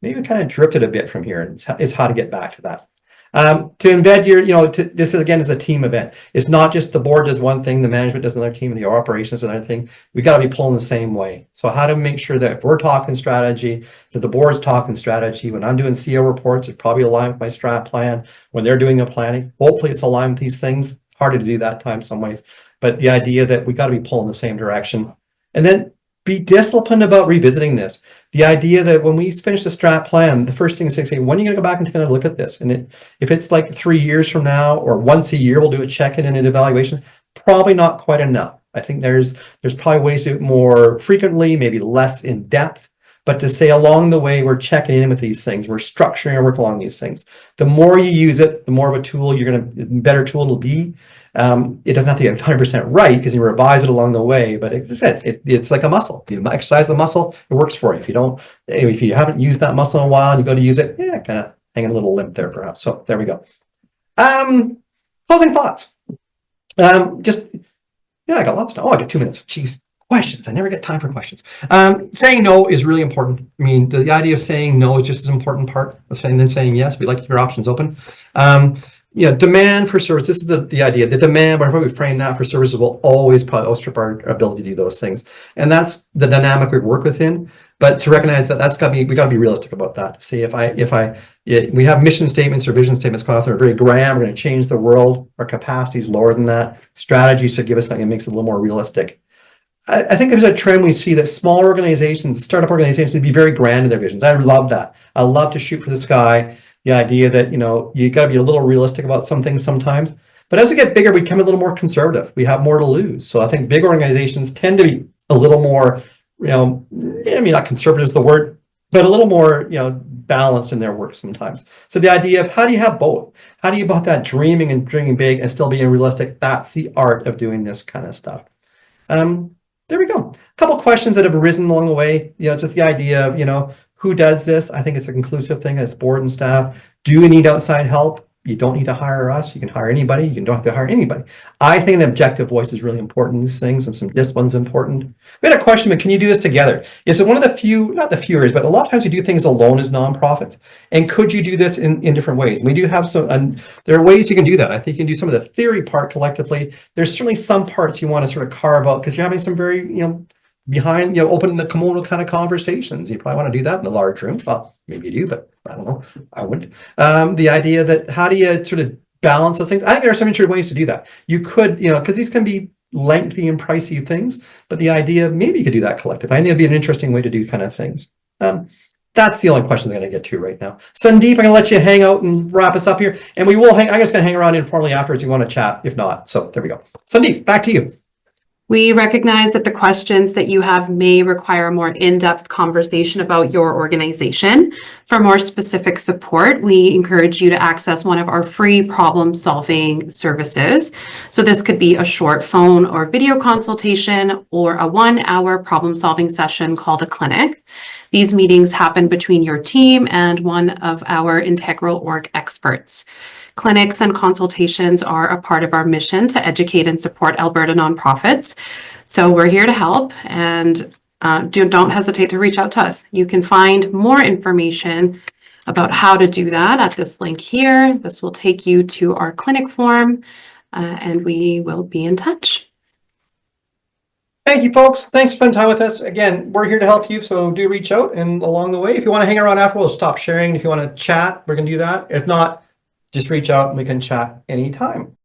maybe we kind of drifted a bit from here. And it's how to get back to that. To embed this again is a team event. It's not just the board does one thing, the management does another team, and the operations another thing. We got to be pulling the same way. So how to make sure that if we're talking strategy, that the board's talking strategy. When I'm doing CO reports, it's probably aligned with my strat plan. When they're doing a planning, hopefully it's aligned with these things. Harder to do that time some ways, but the idea that we got to be pulling the same direction, and then be disciplined about revisiting this. The idea that when we finish the strat plan, the first thing is to say, when are you going to go back and kind of look at this? And if it's like 3 years from now, or once a year, we'll do a check-in and an evaluation, probably not quite enough. I think there's probably ways to do it more frequently, maybe less in depth, but to say along the way, we're checking in with these things, we're structuring our work along these things. The more you use it, the more of a tool better tool it'll be. It doesn't have to get 100% right, because you revise it along the way, but it's like a muscle. You exercise the muscle, it works for you. If you haven't used that muscle in a while and you go to use it, kind of hanging a little limp there perhaps. So there we go. Closing thoughts. I got lots of time. I got 2 minutes. Jeez, questions. I never get time for questions. Saying no is really important. The idea of saying no is just as important part of saying yes. We like to keep your options open. Demand for service. This is the idea. The demand, whenever we frame that for services, will always probably outstrip our ability to do those things, and that's the dynamic we work within. But to recognize that we got to be realistic about that. To see we have mission statements or vision statements quite often are very grand. We're going to change the world. Our capacity is lower than that. Strategy should give us something that makes it a little more realistic. I think there's a trend we see that smaller organizations, startup organizations, would be very grand in their visions. I love that. I love to shoot for the sky. The idea that, you know, you got to be a little realistic about some things sometimes. But as we get bigger, we become a little more conservative. We have more to lose. So I think big organizations tend to be a little more, you know, I mean, not conservative is the word, but a little more, you know, balanced in their work sometimes. So the idea of how do you have both? How do you both that dreaming and dreaming big and still being realistic? That's the art of doing this kind of stuff. There we go. A couple questions that have arisen along the way. You know, it's just the idea of, you know, who does this? I think it's a conclusive thing as board and staff. Do you need outside help? You don't need to hire us. You can hire anybody. You don't have to hire anybody. I think an objective voice is really important in these things, and some discipline's important. We had a question, but can you do this together? Yeah, so one of the few, not the few areas, but a lot of times we do things alone as nonprofits. And could you do this in different ways? And we do have some, and there are ways you can do that. I think you can do some of the theory part collectively. There's certainly some parts you want to sort of carve out because you're having some very, you know, behind, you know, open the kimono kind of conversations. You probably want to do that in a large room. Well, maybe you do, but I don't know. I wouldn't. The idea that how do you sort of balance those things? I think there are some interesting ways to do that. You could, you know, because these can be lengthy and pricey things, but the idea maybe you could do that collective. I think it'd be an interesting way to do kind of things. That's the only questions I'm going to get to right now. Sandeep, I'm going to let you hang out and wrap us up here, and we will hang. I'm just going to hang around informally afterwards if you want to chat. If not, so there we go. Sandeep, back to you. We recognize that the questions that you have may require a more in-depth conversation about your organization. For more specific support, we encourage you to access one of our free problem-solving services. So this could be a short phone or video consultation or a 1-hour problem-solving session called a clinic. These meetings happen between your team and one of our integral org experts. Clinics and consultations are a part of our mission to educate and support Alberta nonprofits. So we're here to help, and don't hesitate to reach out to us. You can find more information about how to do that at this link here. This will take you to our clinic form, and we will be in touch. Thank you, folks. Thanks for spending time with us. Again, we're here to help you, so do reach out. And along the way, if you want to hang around after, we'll stop sharing. If you want to chat, we're going to do that. If not, just reach out and we can chat anytime.